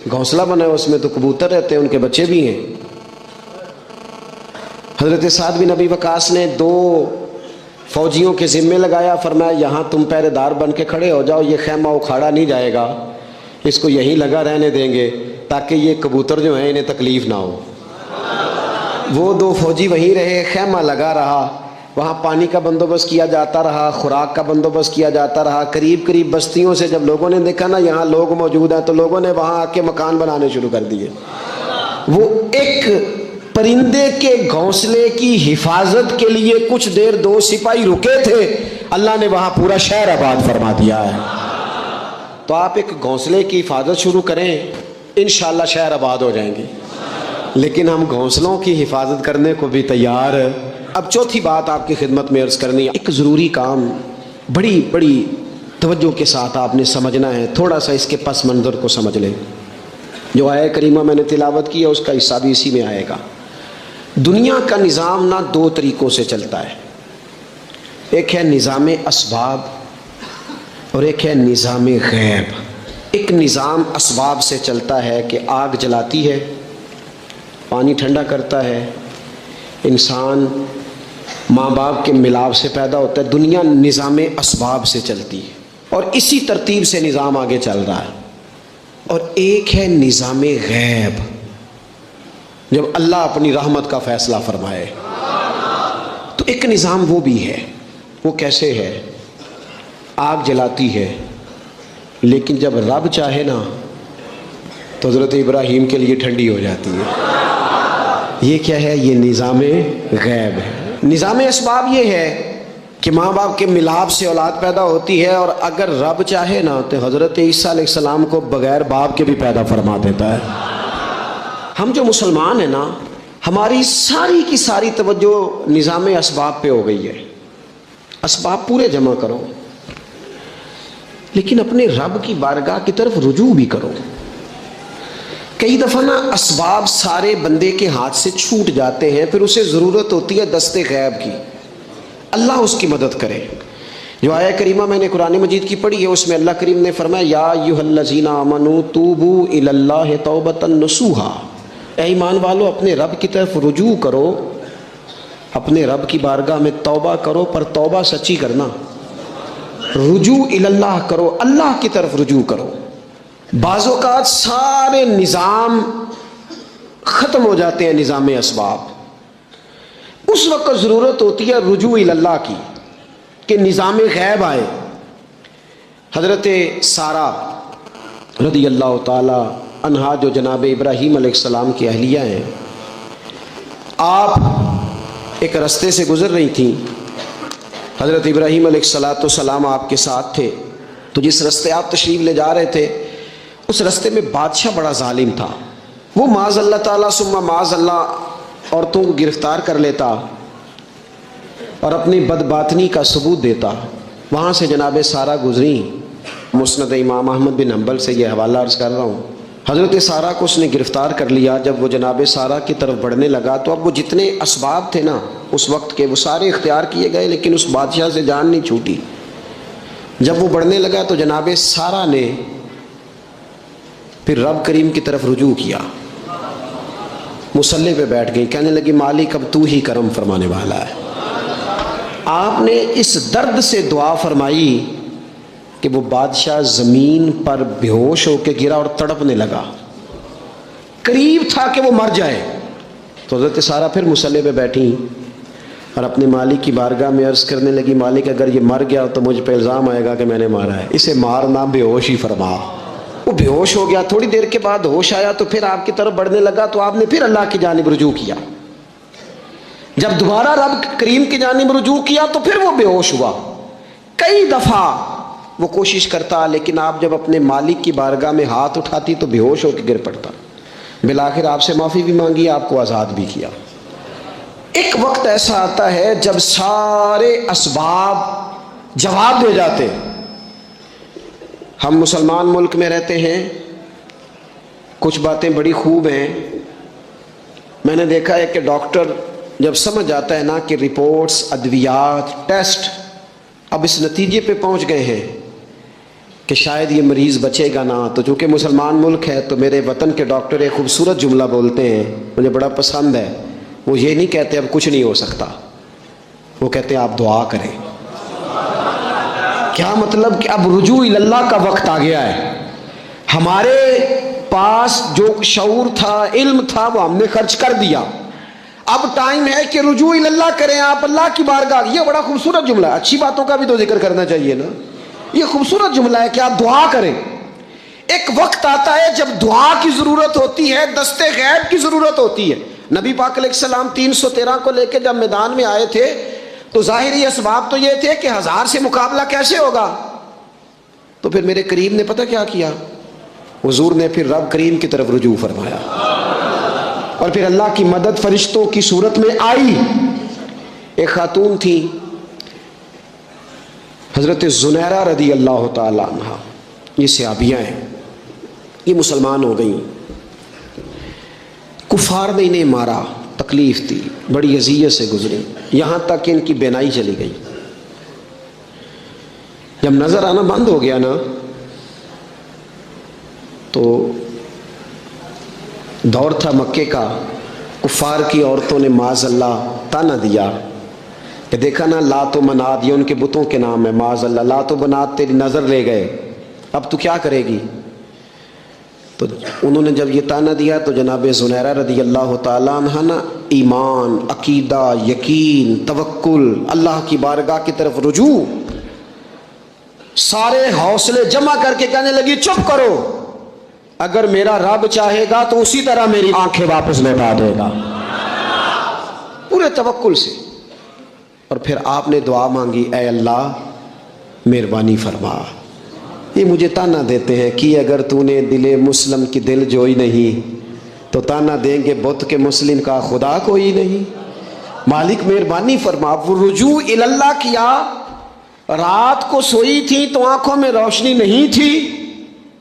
گھونسلہ بنا ہے، اس میں تو کبوتر رہتے ہیں، ان کے بچے بھی ہیں۔ حضرت سعد بن ابی وقاص نے 2 فوجیوں کے ذمے لگایا، فرمایا یہاں تم پہرے دار بن کے کھڑے ہو جاؤ، یہ خیمہ اکھاڑا نہیں جائے گا، اس کو یہیں لگا رہنے دیں گے تاکہ یہ کبوتر جو ہیں انہیں تکلیف نہ ہو۔ وہ 2 فوجی وہیں رہے، خیمہ لگا رہا، وہاں پانی کا بندوبست کیا جاتا رہا، خوراک کا بندوبست کیا جاتا رہا۔ قریب بستیوں سے جب لوگوں نے دیکھا یہاں لوگ موجود ہیں تو لوگوں نے وہاں آ کے مکان بنانے شروع کر دیے۔ وہ ایک پرندے کے گھونسلے کی حفاظت کے لیے کچھ دیر 2 سپاہی رکے تھے، اللہ نے وہاں پورا شہر آباد فرما دیا ہے۔ تو آپ ایک گھونسلے کی حفاظت شروع کریں، انشاءاللہ شہر آباد ہو جائیں گے۔ لیکن ہم گھونسلوں کی حفاظت کرنے کو بھی تیار ہیں۔ اب چوتھی بات آپ کی خدمت میں عرض کرنی ہے، ایک ضروری کام بڑی توجہ کے ساتھ آپ نے سمجھنا ہے، تھوڑا سا اس کے پس منظر کو سمجھ لیں۔ جو آیہ کریمہ میں نے تلاوت کی ہے اس کا حصہ بھی اسی میں آئے گا۔ دنیا کا نظام 2 طریقوں سے چلتا ہے، ایک ہے نظام اسباب اور ایک ہے نظام غیب۔ ایک نظام اسباب سے چلتا ہے کہ آگ جلاتی ہے، پانی ٹھنڈا کرتا ہے، انسان ماں باپ کے ملاپ سے پیدا ہوتا ہے، دنیا نظام اسباب سے چلتی ہے اور اسی ترتیب سے نظام آگے چل رہا ہے۔ اور ایک ہے نظام غیب، جب اللہ اپنی رحمت کا فیصلہ فرمائے، تو ایک نظام وہ بھی ہے۔ وہ کیسے ہے؟ آگ جلاتی ہے، لیکن جب رب چاہے نا تو حضرت ابراہیم کے لیے ٹھنڈی ہو جاتی ہے۔ یہ کیا ہے؟ یہ نظام غیب ہے۔ نظام اسباب یہ ہے کہ ماں باپ کے ملاپ سے اولاد پیدا ہوتی ہے، اور اگر رب چاہے نا تو حضرت عیسیٰ علیہ السلام کو بغیر باپ کے بھی پیدا فرما دیتا ہے۔ ہم جو مسلمان ہیں نا، ہماری ساری کی ساری توجہ نظام اسباب پہ ہو گئی ہے۔ اسباب پورے جمع کرو، لیکن اپنے رب کی بارگاہ کی طرف رجوع بھی کرو۔ کئی دفعہ نا اسباب سارے بندے کے ہاتھ سے چھوٹ جاتے ہیں، پھر اسے ضرورت ہوتی ہے دست غیب کی، اللہ اس کی مدد کرے۔ جو آیہ کریمہ میں نے قرآن مجید کی پڑھی ہے، اس میں اللہ کریم نے فرمایا یا ایھا الذین آمنوا توبوا الی اللہ توبۃ نصوحا، اے ایمان والو اپنے رب کی طرف رجوع کرو، اپنے رب کی بارگاہ میں توبہ کرو، پر توبہ سچی کرنا، رجوع الی اللہ کرو، اللہ کی طرف رجوع کرو۔ بعض اوقات سارے نظام ختم ہو جاتے ہیں، نظام اسباب، اس وقت ضرورت ہوتی ہے رجوع الی اللہ کی، کہ نظام غیب آئے۔ حضرت سارہ رضی اللہ تعالی عنہا، جو جناب ابراہیم علیہ السلام کی اہلیہ ہیں، آپ ایک رستے سے گزر رہی تھیں، حضرت ابراہیم علیہ السلام آپ کے ساتھ تھے، تو جس رستے آپ تشریف لے جا رہے تھے اس رستے میں بادشاہ بڑا ظالم تھا۔ وہ معاذ اللہ تعالیٰ ثم معاذ اللہ عورتوں کو گرفتار کر لیتا اور اپنی بدباطنی کا ثبوت دیتا۔ وہاں سے جناب سارہ گزری، مسند امام احمد بن حنبل سے یہ حوالہ عرض کر رہا ہوں۔ حضرت سارہ کو اس نے گرفتار کر لیا۔ جب وہ جناب سارہ کی طرف بڑھنے لگا تو اب وہ جتنے اسباب تھے نا اس وقت کے، وہ سارے اختیار کیے گئے، لیکن اس بادشاہ سے جان نہیں چھوٹی۔ جب وہ بڑھنے لگا تو جناب سارہ نے پھر رب کریم کی طرف رجوع کیا، مصلی پہ بیٹھ گئی، کہنے لگی مالک اب تو ہی کرم فرمانے والا ہے۔ آپ نے اس درد سے دعا فرمائی کہ وہ بادشاہ زمین پر بے ہوش ہو کے گرا اور تڑپنے لگا، قریب تھا کہ وہ مر جائے۔ تو حضرت سارہ پھر مصلی پہ بیٹھی اور اپنے مالک کی بارگاہ میں عرض کرنے لگی مالک اگر یہ مر گیا تو مجھ پہ الزام آئے گا کہ میں نے مارا ہے، اسے مارنا بے ہوش ہی فرما۔ وہ بے ہوش ہو گیا، تھوڑی دیر کے بعد ہوش آیا تو پھر آپ کی طرف بڑھنے لگا، تو آپ نے پھر اللہ کی جانب رجوع کیا۔ جب دوبارہ رب کریم کی جانب رجوع کیا تو پھر وہ بے ہوش ہوا۔ کئی دفعہ وہ کوشش کرتا، لیکن آپ جب اپنے مالک کی بارگاہ میں ہاتھ اٹھاتی تو بے ہوش ہو کے گر پڑتا۔ بالآخر آپ سے معافی بھی مانگی، آپ کو آزاد بھی کیا۔ ایک وقت ایسا آتا ہے جب سارے اسباب جواب دے جاتے۔ ہم مسلمان ملک میں رہتے ہیں، کچھ باتیں بڑی خوب ہیں۔ میں نے دیکھا ہے کہ ڈاکٹر جب سمجھ آتا ہے نا کہ رپورٹس، ادویات، ٹیسٹ اب اس نتیجے پہ پہنچ گئے ہیں کہ شاید یہ مریض بچے گا نا، تو چونکہ مسلمان ملک ہے تو میرے وطن کے ڈاکٹر ایک خوبصورت جملہ بولتے ہیں، مجھے بڑا پسند ہے۔ وہ یہ نہیں کہتے اب کچھ نہیں ہو سکتا، وہ کہتے ہیں آپ دعا کریں۔ کیا مطلب کہ اب رجوع اللہ کا وقت آ گیا ہے۔ ہمارے پاس جو شعور تھا، علم تھا، وہ ہم نے خرچ کر دیا۔ اب ٹائم ہے کہ رجوع اللہ کریں، آپ اللہ کی بارگاہ۔ یہ بڑا خوبصورت جملہ ہے، اچھی باتوں کا بھی تو ذکر کرنا چاہیے نا۔ یہ خوبصورت جملہ ہے کہ آپ دعا کریں۔ ایک وقت آتا ہے جب دعا کی ضرورت ہوتی ہے، دست غیب کی ضرورت ہوتی ہے۔ نبی پاک علیہ السلام 313 کو لے کے جب میدان میں آئے تھے تو ظاہری اسباب تو یہ تھے کہ 1000 سے مقابلہ کیسے ہوگا۔ تو پھر میرے کریم نے پتہ کیا کیا؟ حضور نے پھر رب کریم کی طرف رجوع فرمایا، اور پھر اللہ کی مدد فرشتوں کی صورت میں آئی۔ ایک خاتون تھی حضرت زنیرہ رضی اللہ تعالی عنہ، یہ صحابیہ ہیں، یہ مسلمان ہو گئیں۔ کفار نے انہیں مارا، تکلیف تھی، بڑی اذیت سے گزری، یہاں تک کہ ان کی بینائی چلی گئی۔ جب نظر آنا بند ہو گیا نا تو دور تھا مکے کا، کفار کی عورتوں نے معاذ اللہ تانا دیا کہ دیکھا نا لات و منات، یہ ان کے بتوں کے نام ہے، معاذ اللہ لات و منات تیری نظر لے گئے، اب تو کیا کرے گی؟ تو انہوں نے جب یہ تانا دیا تو جناب زنیرہ رضی اللہ تعالیٰ عنہ نا ایمان، عقیدہ، یقین، توکل، اللہ کی بارگاہ کی طرف رجوع، سارے حوصلے جمع کر کے کہنے لگی چپ کرو، اگر میرا رب چاہے گا تو اسی طرح میری آنکھیں واپس لوٹا دے گا، پورے توکل سے۔ اور پھر آپ نے دعا مانگی، اے اللہ مہربانی فرما، یہ مجھے تانا دیتے ہیں کہ اگر تو نے دل مسلم کی دل جوئی نہیں تو تانا دیں گے بت کے مسلم کا خدا کوئی نہیں، مالک مہربانی فرما۔ وہ رجوع اللہ کیا، رات کو سوئی تھی تو آنکھوں میں روشنی نہیں تھی،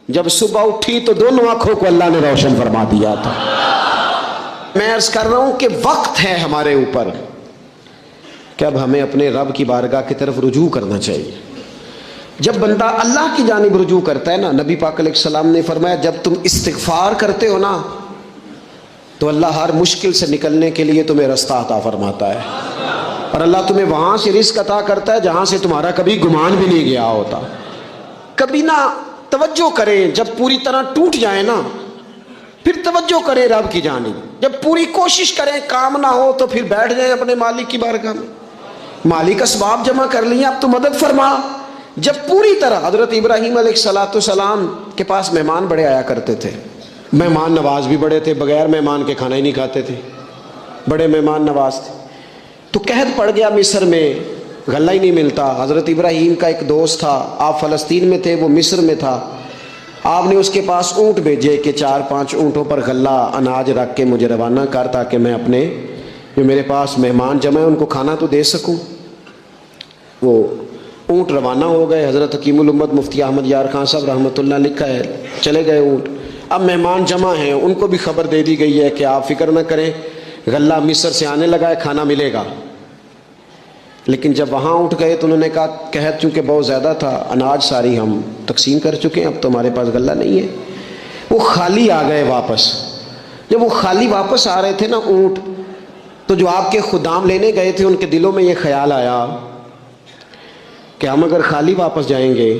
جب صبح اٹھی تو دونوں آنکھوں کو اللہ نے روشن فرما دیا تھا۔ میں عرض کر رہا ہوں کہ وقت ہے ہمارے اوپر کہ اب ہمیں اپنے رب کی بارگاہ کی طرف رجوع کرنا چاہیے۔ جب بندہ اللہ کی جانب رجوع کرتا ہے نا، نبی پاک علیہ السلام نے فرمایا جب تم استغفار کرتے ہو نا تو اللہ ہر مشکل سے نکلنے کے لیے تمہیں رستہ عطا فرماتا ہے، اور اللہ تمہیں وہاں سے رزق عطا کرتا ہے جہاں سے تمہارا کبھی گمان بھی نہیں گیا ہوتا۔ کبھی نہ توجہ کریں، جب پوری طرح ٹوٹ جائیں نا پھر توجہ کریں رب کی جانب، جب پوری کوشش کریں کام نہ ہو تو پھر بیٹھ جائیں اپنے مالک کی بارگاہ میں، مالک اسباب جمع کر لیے اب تو مدد فرما۔ جب پوری طرح حضرت ابراہیم علیہ السلام کے پاس مہمان بڑے آیا کرتے تھے، مہمان نواز بھی بڑے تھے، بغیر مہمان کے کھانا ہی نہیں کھاتے تھے، بڑے مہمان نواز تھے۔ تو قحط پڑ گیا مصر میں، غلہ ہی نہیں ملتا۔ حضرت ابراہیم کا ایک دوست تھا، آپ فلسطین میں تھے، وہ مصر میں تھا، آپ نے اس کے پاس اونٹ بھیجے کہ 4-5 اونٹوں پر غلہ اناج رکھ کے مجھے روانہ کر تاکہ میں اپنے جو میرے پاس مہمان جمع ہیں ان کو کھانا تو دے سکوں۔ وہ اونٹ روانہ ہو گئے، حضرت حکیم الامت مفتی احمد یار خان صاحب رحمۃ اللہ لکھا ہے، چلے گئے اونٹ۔ اب مہمان جمع ہیں، ان کو بھی خبر دے دی گئی ہے کہ آپ فکر نہ کریں، غلہ مصر سے آنے لگا ہے، کھانا ملے گا۔ لیکن جب وہاں اٹھ گئے تو انہوں نے کہا قحط چونکہ بہت زیادہ تھا، اناج ساری ہم تقسیم کر چکے ہیں، اب تو ہمارے پاس غلہ نہیں ہے۔ وہ خالی آ گئے واپس۔ جب وہ خالی واپس آ رہے تھے نا اونٹ، تو جو آپ کے خدام لینے گئے تھے ان کے دلوں میں یہ خیال آیا کہ ہم اگر خالی واپس جائیں گے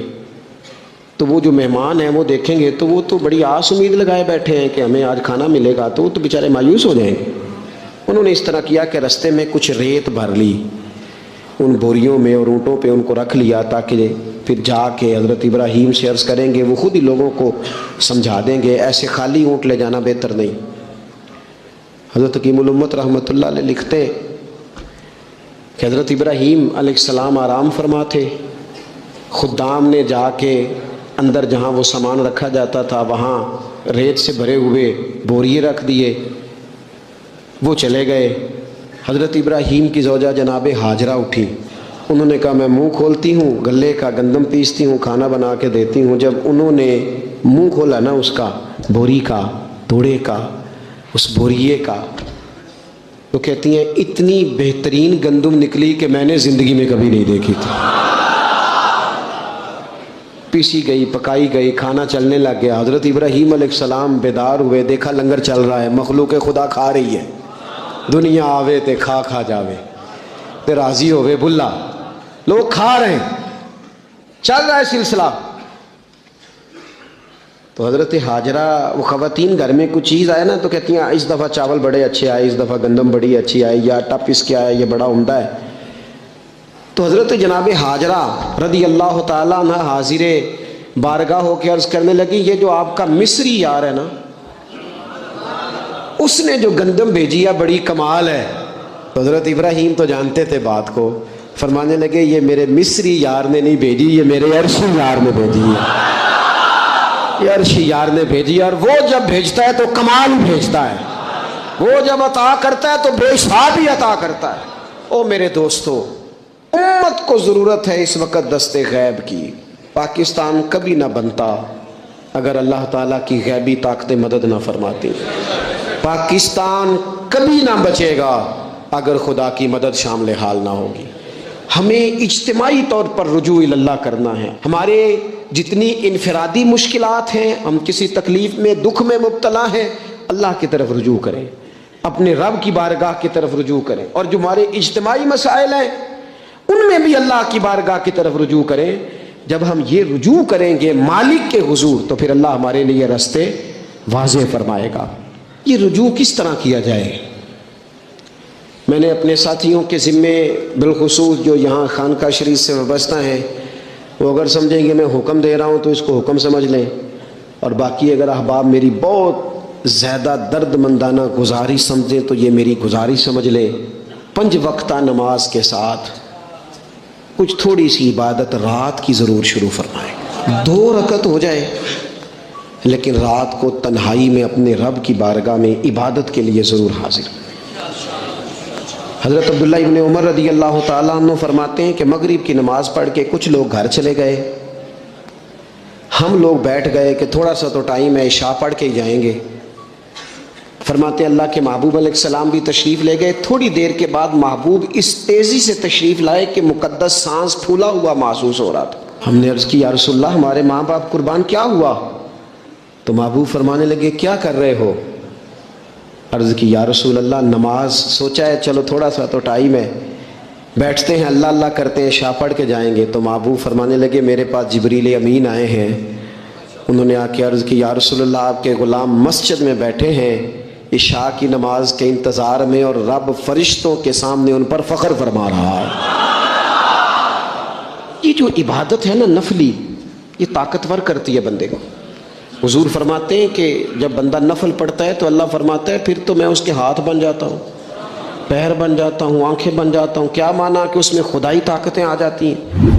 تو وہ جو مہمان ہیں وہ دیکھیں گے تو وہ تو بڑی آس امید لگائے بیٹھے ہیں کہ ہمیں آج کھانا ملے گا، تو وہ تو بیچارے مایوس ہو جائیں گے۔ انہوں نے اس طرح کیا کہ رستے میں کچھ ریت بھر لی ان بوریوں میں اور اونٹوں پہ ان کو رکھ لیا تاکہ پھر جا کے حضرت ابراہیم سے عرض کریں گے، وہ خود ہی لوگوں کو سمجھا دیں گے، ایسے خالی اونٹ لے جانا بہتر نہیں۔ حضرت حکیم الامت رحمۃ اللہ علیہ لکھتے کہ حضرت ابراہیم علیہ السلام آرام فرما تھے، خدام نے جا کے اندر جہاں وہ سامان رکھا جاتا تھا وہاں ریت سے بھرے ہوئے بوریے رکھ دیے، وہ چلے گئے۔ حضرت ابراہیم کی زوجہ جناب ہاجرہ اٹھی، انہوں نے کہا میں منہ کھولتی ہوں، غلے کا گندم پیستی ہوں، کھانا بنا کے دیتی ہوں۔ جب انہوں نے منہ کھولا نا اس کا، بوری کا، توڑے کا، اس بوریے کا، تو کہتی ہیں اتنی بہترین گندم نکلی کہ میں نے زندگی میں کبھی نہیں دیکھی تھی۔ پیسی گئی، پکائی گئی، کھانا چلنے لگ گیا۔ حضرت ابراہیم علیہ السلام بیدار ہوئے، دیکھا لنگر چل رہا ہے، مخلوق خدا کھا رہی ہے، دنیا آوے تے کھا کھا جاوے تے راضی ہوئے بلا، لوگ کھا رہے ہیں، چل رہا ہے سلسلہ۔ تو حضرت ہاجرہ، وہ خواتین گھر میں کچھ چیز آئے نا تو کہتی ہیں اس دفعہ چاول بڑے اچھے آئے، اس دفعہ گندم بڑی اچھی آئی، یا آٹا پیس کے آیا، یہ بڑا عمدہ ہے۔ تو حضرت جناب ہاجرہ رضی اللہ تعالیٰ عنہ حاضر بارگاہ ہو کے عرض کرنے لگی یہ جو آپ کا مصری یار ہے نا، اس نے جو گندم بھیجی ہے بڑی کمال ہے۔ تو حضرت ابراہیم تو جانتے تھے بات کو، فرمانے لگے یہ میرے مصری یار نے نہیں بھیجی، یہ میرے عرشی یار نے بھیجی ہے، یہ عرشی یار نے بھیجی ہے، اور وہ جب بھیجتا ہے تو کمال بھیجتا ہے، وہ جب عطا کرتا ہے تو بے حساب ہی عطا کرتا ہے۔ او میرے دوستو، امت کو ضرورت ہے اس وقت دست غیب کی۔ پاکستان کبھی نہ بنتا اگر اللہ تعالیٰ کی غیبی طاقتیں مدد نہ فرماتی، پاکستان کبھی نہ بچے گا اگر خدا کی مدد شامل حال نہ ہوگی۔ ہمیں اجتماعی طور پر رجوع اللہ کرنا ہے۔ ہمارے جتنی انفرادی مشکلات ہیں، ہم کسی تکلیف میں دکھ میں مبتلا ہیں، اللہ کی طرف رجوع کریں، اپنے رب کی بارگاہ کی طرف رجوع کریں، اور جو ہمارے اجتماعی مسائل ہیں ان میں بھی اللہ کی بارگاہ کی طرف رجوع کریں۔ جب ہم یہ رجوع کریں گے مالک کے حضور تو پھر اللہ ہمارے لیے راستے واضح فرمائے گا۔ یہ رجوع کس طرح کیا جائے؟ میں نے اپنے ساتھیوں کے ذمے، بالخصوص جو یہاں خانقاہ شریف سے وابستہ ہیں، وہ اگر سمجھیں گے میں حکم دے رہا ہوں تو اس کو حکم سمجھ لیں، اور باقی اگر احباب میری بہت زیادہ درد مندانہ گزارش سمجھیں تو یہ میری گزارش سمجھ لیں، 5 وقتہ نماز کے ساتھ کچھ تھوڑی سی عبادت رات کی ضرور شروع فرمائیں۔ 2 رکعت ہو جائے لیکن رات کو تنہائی میں اپنے رب کی بارگاہ میں عبادت کے لیے ضرور حاضر۔ حضرت عبداللہ ابن عمر رضی اللہ تعالیٰ عنہ فرماتے ہیں کہ مغرب کی نماز پڑھ کے کچھ لوگ گھر چلے گئے، ہم لوگ بیٹھ گئے کہ تھوڑا سا تو ٹائم ہے، عشاء پڑھ کے ہی جائیں گے۔ فرماتے ہیں اللہ کے محبوب علیہ السلام بھی تشریف لے گئے، تھوڑی دیر کے بعد محبوب اس تیزی سے تشریف لائے کہ مقدس سانس پھولا ہوا محسوس ہو رہا تھا۔ ہم نے عرض کی یا رسول اللہ ہمارے ماں باپ قربان، کیا ہوا؟ تو محبوب فرمانے لگے کیا کر رہے ہو؟ عرض کی یا رسول اللہ نماز، سوچا ہے چلو تھوڑا سا تو ٹائم ہے، بیٹھتے ہیں اللہ اللہ کرتے ہیں، عشاء پڑھ کے جائیں گے۔ تو محبوب فرمانے لگے میرے پاس جبریل امین آئے ہیں، انہوں نے آ کے عرض کی یا رسول اللہ آپ کے غلام مسجد میں بیٹھے ہیں عشاء کی نماز کے انتظار میں، اور رب فرشتوں کے سامنے ان پر فخر فرما رہا ہے۔ یہ جو عبادت ہے نا نفلی، یہ طاقتور کرتی ہے بندے کو۔ حضور فرماتے ہیں کہ جب بندہ نفل پڑھتا ہے تو اللہ فرماتا ہے پھر تو میں اس کے ہاتھ بن جاتا ہوں، پیر بن جاتا ہوں، آنکھیں بن جاتا ہوں۔ کیا معنی کہ اس میں خدائی طاقتیں آ جاتی ہیں،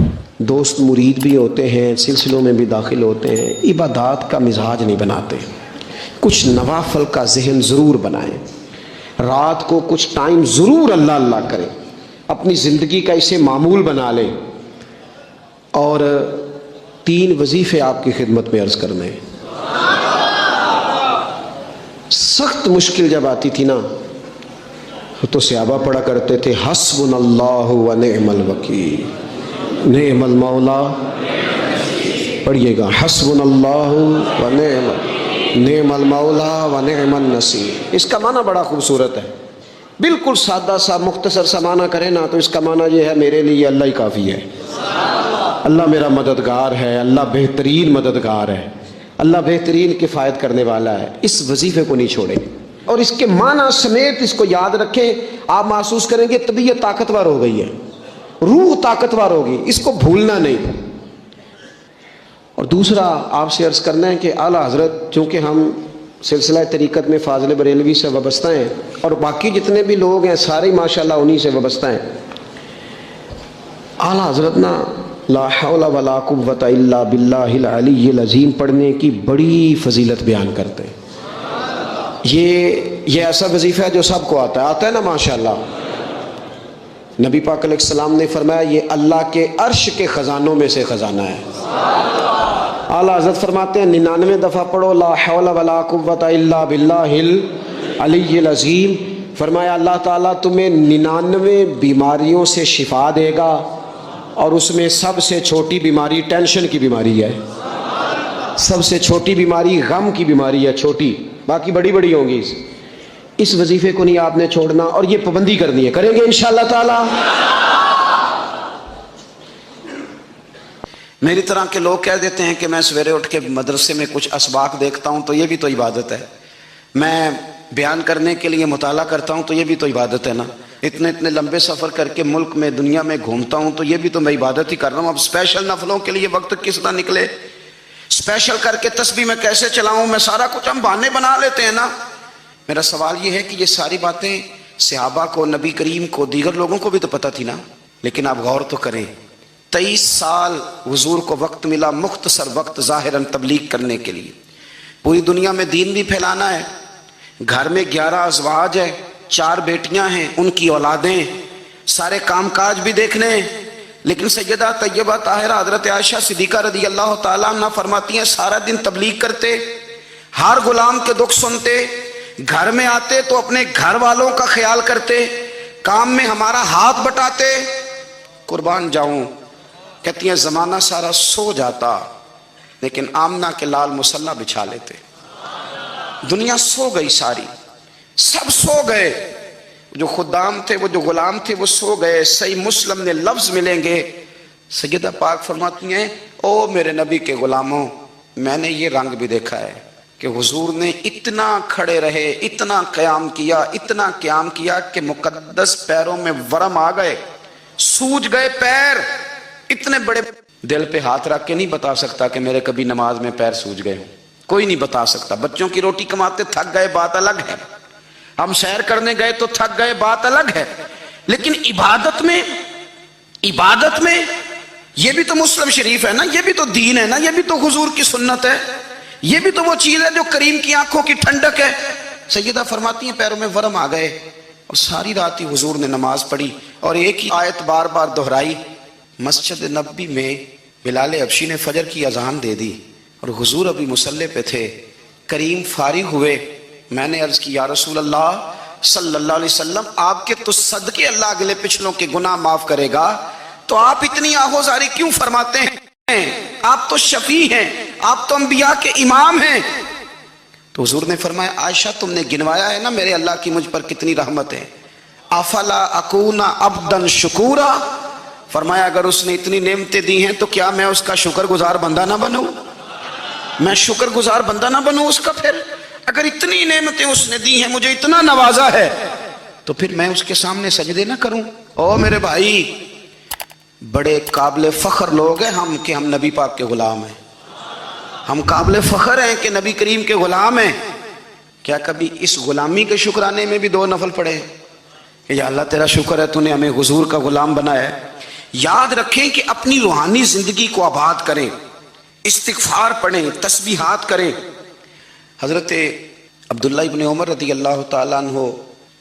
دوست مرید بھی ہوتے ہیں، سلسلوں میں بھی داخل ہوتے ہیں۔ عبادات کا مزاج نہیں بناتے، کچھ نوافل کا ذہن ضرور بنائیں، رات کو کچھ ٹائم ضرور اللہ اللہ کریں، اپنی زندگی کا اسے معمول بنا لیں۔ اور 3 وظیفے آپ کی خدمت میں عرض کرنے ہیں۔ سخت مشکل جب آتی تھی نا تو صحابہ پڑھا کرتے تھے حسبنا اللہ و نعم الوکیل، نعم المولا، پڑھیے گا حسبنا اللہ و نعم المولا و نعم النصیر۔ اس کا معنی بڑا خوبصورت ہے، بالکل سادہ سا مختصر سا معنی کریں نا تو اس کا معنی یہ ہے میرے لیے اللہ ہی کافی ہے، اللہ میرا مددگار ہے، اللہ بہترین مددگار ہے، اللہ بہترین کفایت کرنے والا ہے۔ اس وظیفے کو نہیں چھوڑیں اور اس کے معنی سمیت اس کو یاد رکھیں۔ آپ محسوس کریں گے طبیعت طاقتور ہو گئی ہے، روح طاقتور ہوگی، اس کو بھولنا نہیں۔ اور دوسرا آپ سے عرض کرنا ہے کہ اعلیٰ حضرت، چونکہ ہم سلسلہ طریقت میں فاضل بریلوی سے وابستہ ہیں اور باقی جتنے بھی لوگ ہیں سارے ماشاءاللہ انہی سے وابستہ ہیں، اعلیٰ حضرت نا لا حول ولا قوت الا باللہ العلی العظیم پڑھنے کی بڑی فضیلت بیان کرتے ہیں۔ یہ ایسا وظیفہ ہے جو سب کو آتا ہے نا ماشاءاللہ۔ نبی پاک علیہ السلام نے فرمایا یہ اللہ کے عرش کے خزانوں میں سے خزانہ ہے۔ اعلیٰ حضرت فرماتے ہیں 99 دفعہ پڑھو لا حول ولا قوت الا باللہ العلی العظیم، فرمایا اللہ تعالیٰ تمہیں 99 بیماریوں سے شفا دے گا، اور اس میں سب سے چھوٹی بیماری ٹینشن کی بیماری ہے، سب سے چھوٹی بیماری غم کی بیماری ہے، چھوٹی، باقی بڑی بڑی ہوں گی۔ اس وظیفے کو نہیں آپ نے چھوڑنا اور یہ پابندی کرنی ہے، کریں گے انشاءاللہ تعالی۔ میری طرح کے لوگ کہہ دیتے ہیں کہ میں سویرے اٹھ کے مدرسے میں کچھ اسباق دیکھتا ہوں تو یہ بھی تو عبادت ہے، میں بیان کرنے کے لیے مطالعہ کرتا ہوں تو یہ بھی تو عبادت ہے نا، اتنے لمبے سفر کر کے ملک میں دنیا میں گھومتا ہوں تو یہ بھی تو میں عبادت ہی کر رہا ہوں۔ اب اسپیشل نفلوں کے لیے وقت کس طرح نکلے، اسپیشل کر کے تسبیح میں کیسے چلاؤں، میں سارا کچھ ہم بہانے بنا لیتے ہیں نا۔ میرا سوال یہ ہے کہ یہ ساری باتیں صحابہ کو، نبی کریم کو، دیگر لوگوں کو بھی تو پتہ تھی نا، لیکن آپ غور تو کریں 23 سال حضور کو وقت ملا، مختصر وقت ظاہراً تبلیغ کرنے کے لیے، پوری دنیا میں دین بھی پھیلانا ہے، گھر میں 11 ازواج ہے، 4 بیٹیاں ہیں، ان کی اولادیں، سارے کام کاج بھی دیکھنے ہیں، لیکن سیدہ طیبہ طاہرہ حضرت عائشہ صدیقہ رضی اللہ تعالیٰ عنہ فرماتی ہیں سارا دن تبلیغ کرتے، ہر غلام کے دکھ سنتے، گھر میں آتے تو اپنے گھر والوں کا خیال کرتے، کام میں ہمارا ہاتھ بٹاتے۔ قربان جاؤں، کہتی ہیں زمانہ سارا سو جاتا، لیکن آمنہ کے لال مصلی بچھا لیتے. دنیا سو گئی ساری، سب سو گئے، جو خدام تھے، وہ جو غلام تھے، وہ سو گئے. صحیح مسلم میں لفظ ملیں گے، سیدہ پاک فرماتی ہیں او میرے نبی کے غلاموں، میں نے یہ رنگ بھی دیکھا ہے کہ حضور نے اتنا کھڑے رہے، اتنا قیام کیا کہ مقدس پیروں میں ورم آ گئے، سوج گئے پیر. اتنے بڑے دل پہ ہاتھ رکھ کے نہیں بتا سکتا کہ میرے کبھی نماز میں پیر سوج گئے، کوئی نہیں بتا سکتا. بچوں کی روٹی کماتے تھک گئے، بات الگ ہے. ہم سیر کرنے گئے تو تھک گئے، بات الگ ہے. لیکن عبادت میں یہ بھی تو مسلم شریف ہے نا، یہ بھی تو دین ہے نا، یہ بھی تو حضور کی سنت ہے، یہ بھی تو وہ چیز ہے جو کریم کی آنکھوں کی ٹھنڈک ہے. سیدہ فرماتی ہیں پیروں میں ورم آ گئے، اور ساری رات ہی حضور نے نماز پڑھی اور ایک ہی آیت بار بار دہرائی. مسجد نبوی میں بلال حبشی نے فجر کی اذان دے دی اور حضور ابھی مصلی پہ تھے. کریم فارغ ہوئے، میں نے عرض کی یا رسول اللہ صلی اللہ علیہ وسلم، آپ کے تو صدقے اللہ اگلے پچھلوں کے گناہ معاف کرے گا، تو آپ اتنی آہوزاری کیوں فرماتے ہیں؟ آپ تو شفیع ہیں، آپ تو انبیاء کے امام ہیں. تو حضور نے فرمایا عائشہ تم نے گنوایا ہے نا میرے اللہ کی مجھ پر کتنی رحمت ہے. افلا اکون عبدا شکورا، فرمایا اگر اس نے اتنی نعمتیں دی ہیں تو کیا میں اس کا شکر گزار بندہ نہ بنوں؟ میں شکر گزار بندہ نہ بنوں اس کا؟ پھر اگر اتنی نعمتیں اس نے دی ہیں، مجھے اتنا نوازا ہے، تو پھر میں اس کے سامنے سجدے نہ کروں؟ او میرے بھائی، بڑے قابل فخر لوگ ہیں ہم کہ ہم نبی پاک کے غلام ہیں. ہم قابل فخر ہیں کہ نبی کریم کے غلام ہیں. کیا کبھی اس غلامی کے شکرانے میں بھی 2 نفل پڑھے کہ یا اللہ تیرا شکر ہے تو نے ہمیں حضور کا غلام بنایا ہے؟ یاد رکھیں کہ اپنی روحانی زندگی کو آباد کریں، استغفار پڑھیں، تسبیحات کریں. حضرت عبداللہ ابن عمر رضی اللہ تعالیٰ عنہ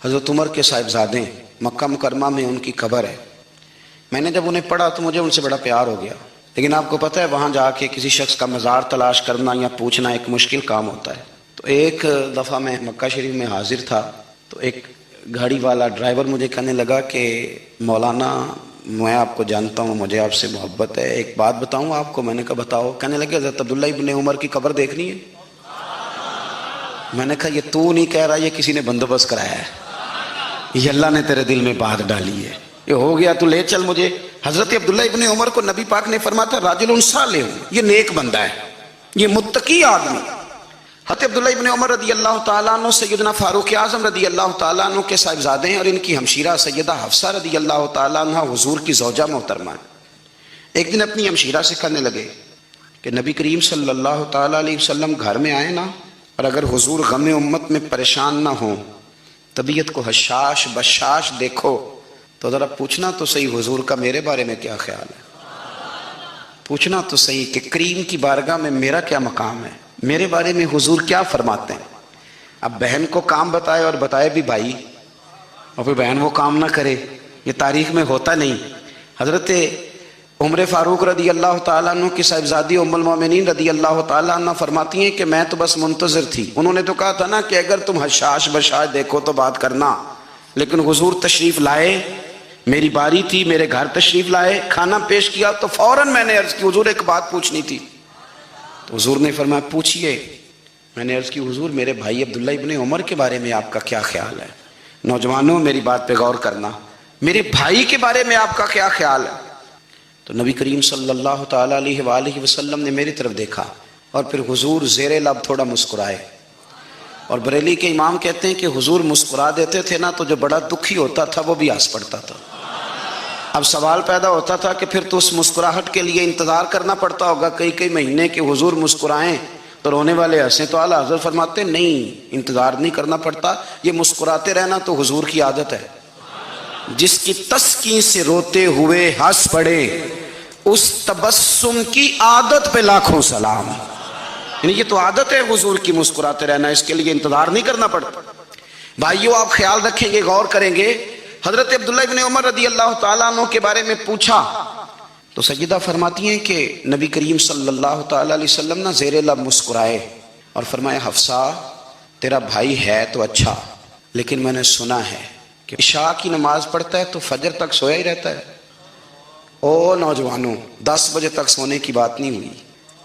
حضرت عمر کے صاحبزادے، مکہ مکرمہ میں ان کی قبر ہے. میں نے جب انہیں پڑھا تو مجھے ان سے بڑا پیار ہو گیا. لیکن آپ کو پتہ ہے وہاں جا کے کسی شخص کا مزار تلاش کرنا یا پوچھنا ایک مشکل کام ہوتا ہے. تو ایک دفعہ میں مکہ شریف میں حاضر تھا تو ایک گاڑی والا ڈرائیور مجھے کہنے لگا کہ مولانا میں آپ کو جانتا ہوں، مجھے آپ سے محبت ہے، ایک بات بتاؤں آپ کو؟ میں نے کہا بتاؤ. کہنے لگے حضرت عبداللہ ابن عمر کی قبر دیکھنی ہے. میں نے کہا یہ تو نہیں کہہ رہا، یہ کسی نے بندوبست کرایا ہے، یہ اللہ نے تیرے دل میں بات ڈالی ہے، یہ ہو گیا تو لے چل مجھے. حضرت عبداللہ ابن عمر کو نبی پاک نے فرمایا تھا راجل صالح، یہ نیک بندہ ہے، یہ متقی آدمی. حضرت عبداللہ ابن عمر رضی اللہ تعالیٰ عنہ سیدنا فاروق اعظم رضی اللہ تعالیٰ عنہ کے صاحبزادے ہیں، اور ان کی ہمشیرہ سیدہ حفصہ رضی اللہ تعالیٰ عنہ حضور کی زوجہ محترمہ ہیں. ایک دن اپنی ہمشیرہ سے کہنے لگے کہ نبی کریم صلی اللہ تعالیٰ علیہ وسلم گھر میں آئے نا، اور اگر حضور غم امت میں پریشان نہ ہوں، طبیعت کو حشاش بشاش دیکھو، تو ذرا پوچھنا تو صحیح حضور کا میرے بارے میں کیا خیال ہے. پوچھنا تو صحیح کہ کریم کی بارگاہ میں میرا کیا مقام ہے، میرے بارے میں حضور کیا فرماتے ہیں. اب بہن کو کام بتائے، اور بتائے بھی بھائی، اور پھر بہن وہ کام نہ کرے، یہ تاریخ میں ہوتا نہیں. حضرت عمر فاروق رضی اللہ تعالیٰ عنہ کی صاحبزادی ام المومنین رضی اللہ تعالیٰ عنہ فرماتی ہیں کہ میں تو بس منتظر تھی. انہوں نے تو کہا تھا نا کہ اگر تم حشاش بشاش دیکھو تو بات کرنا، لیکن حضور تشریف لائے، میری باری تھی، میرے گھر تشریف لائے، کھانا پیش کیا تو فوراً میں نے عرض کی حضور ایک بات پوچھنی تھی. تو حضور نے فرمایا پوچھئے. میں نے عرض کی حضور میرے بھائی عبداللہ ابن عمر کے بارے میں آپ کا کیا خیال ہے؟ نوجوانوں میری بات پہ غور کرنا، میرے بھائی کے بارے میں آپ کا کیا خیال ہے؟ تو نبی کریم صلی اللہ تعالیٰ علیہ وآلہ وسلم نے میری طرف دیکھا، اور پھر حضور زیر لب تھوڑا مسکرائے. اور بریلی کے امام کہتے ہیں کہ حضور مسکرا دیتے تھے نا تو جو بڑا دکھی ہوتا تھا وہ بھی ہنس پڑتا تھا. اب سوال پیدا ہوتا تھا کہ پھر تو اس مسکراہٹ کے لیے انتظار کرنا پڑتا ہوگا کئی مہینے کہ حضور مسکرائیں تو رونے والے ہنسیں. تو اعلیٰ حضرت فرماتے نہیں، انتظار نہیں کرنا پڑتا، یہ مسکراتے رہنا تو حضور کی عادت ہے. جس کی تسکین سے روتے ہوئے ہنس پڑے، اس تبسم کی عادت پہ لاکھوں سلام. یعنی یہ تو عادت ہے حضور کی مسکراتے رہنا، اس کے لیے انتظار نہیں کرنا پڑتا. بھائیو آپ خیال رکھیں گے، غور کریں گے. حضرت عبداللہ ابن عمر رضی اللہ تعالیٰ عنہ کے بارے میں پوچھا تو سیدہ فرماتی ہیں کہ نبی کریم صلی اللہ تعالیٰ علیہ وسلم نہ زیر لب مسکرائے اور فرمایا حفصہ تیرا بھائی ہے تو اچھا، لیکن میں نے سنا ہے کہ عشاء کی نماز پڑھتا ہے تو فجر تک سویا ہی رہتا ہے. او نوجوانوں، 10 بجے تک سونے کی بات نہیں ہوئی،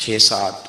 6-7,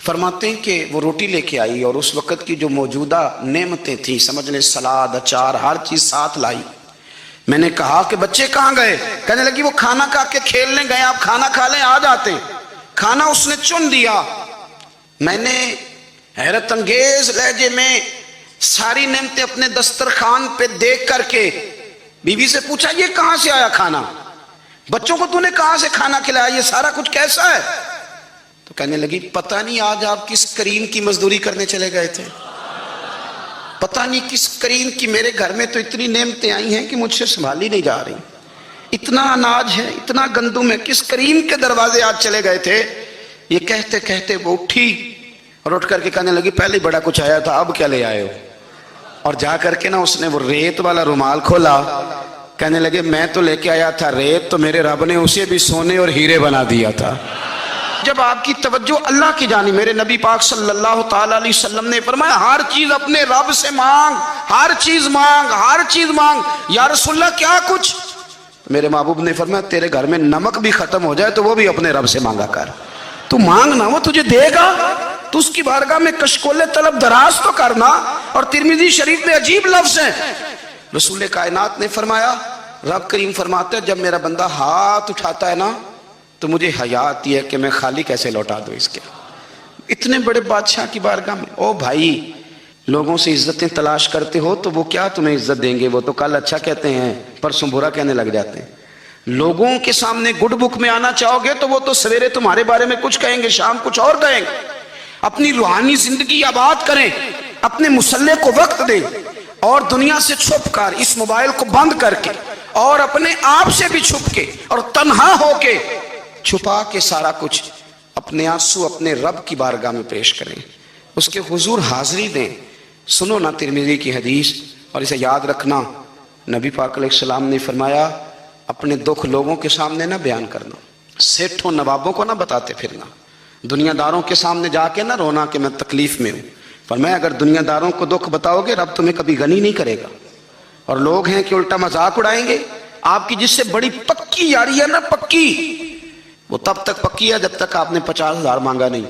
فرماتے ہیں کہ وہ روٹی لے کے آئی اور اس وقت کی جو موجودہ نعمتیں تھیں، سمجھ لیں سلاد، اچار، ہر چیز ساتھ لائی۔ میں نے کہا کہ بچے کہاں گئے؟ کہنے لگی وہ کھانا کھا کے کھیلنے گئے، آپ کھانا کھا لیں آ جاتے ہیں۔ کھانا اس نے چن دیا۔ میں نے حیرت انگیز لہجے میں ساری نعمتیں اپنے دسترخوان پہ دیکھ کر کے بیوی سے پوچھا یہ کہاں سے آیا کھانا؟ بچوں کو تو نے کہاں سے کھانا کھلایا؟ یہ سارا کچھ کیسا ہے؟ تو کہنے لگی پتہ نہیں آج آپ کس کریم کی مزدوری کرنے چلے گئے تھے، پتہ نہیں کس کریم کی، میرے گھر میں تو اتنی نعمتیں آئی ہیں کہ مجھ سے سنبھالی نہیں جا رہی، اتنا اناج ہے، اتنا گندم ہے، کس کریم کے دروازے آج چلے گئے تھے؟ یہ کہتے کہتے وہ اٹھی اور اٹھ کر کے کہنے لگی پہلے بڑا کچھ آیا تھا، اب کیا لے آئے ہو؟ اور جا کر کے نا اس نے وہ ریت والا رومال کھولا، کہنے لگے میں تو لے کے آیا تھا ریت، تو میرے رب نے اسے بھی سونے اور ہیرے بنا دیا تھا۔ جب آپ کی توجہ اللہ کی جانب، میرے نبی پاک صلی اللہ تعالی علیہ وسلم نے فرمایا ہر چیز اپنے رب سے مانگ، ہر چیز مانگ، ہر چیز مانگ۔ یا رسول اللہ کیا کچھ؟ میرے محبوب نے فرمایا تیرے گھر میں نمک بھی ختم ہو جائے تو وہ بھی اپنے رب سے مانگا کر، تو مانگنا وہ تجھے دے گا، تو اس کی بارگاہ میں کشکول طلب دراز تو کرنا۔ اور ترمذی شریف میں عجیب لفظ ہے، رسول کائنات نے فرمایا، رب کریم فرماتا ہے جب میرا بندہ ہاتھ اٹھاتا ہے نا تو مجھے حیا آتی ہے کہ میں خالی کیسے لوٹا دوں اس کے۔ اتنے بڑے بادشاہ کی بارگاہ میں، او بھائی لوگوں سے عزتیں تلاش کرتے ہو تو وہ کیا تمہیں عزت دیں گے؟ وہ تو کل اچھا کہتے ہیں پرسوں برا کہنے لگ جاتے ہیں۔ لوگوں کے سامنے گڈ بک میں آنا چاہو گے تو وہ تو سویرے تمہارے بارے میں کچھ کہیں گے، شام کچھ اور کہیں گے۔ اپنی روحانی زندگی آباد کریں، اپنے مسلح کو وقت دیں، اور دنیا سے چھپ کر اس موبائل کو بند کر کے اور اپنے آپ سے بھی چھپ کے اور تنہا ہو کے چھپا کے سارا کچھ اپنے آنسو اپنے رب کی بارگاہ میں پیش کریں، اس کے حضور حاضری دیں۔ سنو نا ترمذی کی حدیث، اور اسے یاد رکھنا، نبی پاک علیہ السلام نے فرمایا اپنے دکھ لوگوں کے سامنے نہ بیان کرنا، سیٹھوں نوابوں کو نہ بتاتے پھرنا، دنیا داروں کے سامنے جا کے نہ رونا کہ میں تکلیف میں ہوں۔ فرمایا اگر دنیا داروں کو دکھ بتاؤ گے رب تمہیں کبھی غنی نہیں کرے گا، اور لوگ ہیں کہ الٹا مذاق اڑائیں گے۔ آپ کی جس سے بڑی پکی یاری ہے نا، پکی، وہ تب تک پکی ہے جب تک آپ نے 50,000 مانگا نہیں،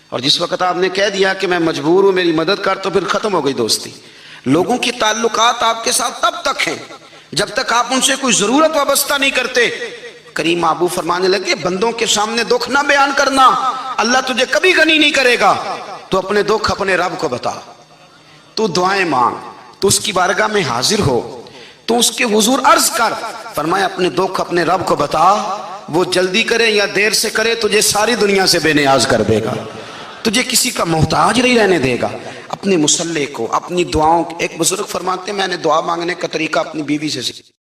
اور جس وقت آپ نے کہہ دیا کہ میں مجبور ہوں میری مدد کر، تو پھر ختم ہو گئی دوستی۔ لوگوں کی تعلقات آپ کے ساتھ تب تک ہیں جب تک آپ ان سے کوئی ضرورت وابستہ نہیں کرتے۔ کریم محبوب فرمانے لگے بندوں کے سامنے دکھ نہ بیان کرنا، اللہ تجھے کبھی غنی نہیں کرے گا۔ تو اپنے دکھ اپنے رب کو بتا، تو دعائیں مانگ، تو اس کی بارگاہ میں حاضر ہو، تو اس کے حضور عرض کر۔ فرمایا اپنے دکھ اپنے رب کو بتا، وہ جلدی کرے یا دیر سے کرے تجھے ساری دنیا سے بے نیاز کر دے گا، تجھے کسی کا محتاج نہیں رہنے دے گا۔ اپنے مسلح کو، اپنی دعاؤں، ایک بزرگ فرماتے ہیں میں نے دعا مانگنے کا طریقہ اپنی بیوی سے سیکھا۔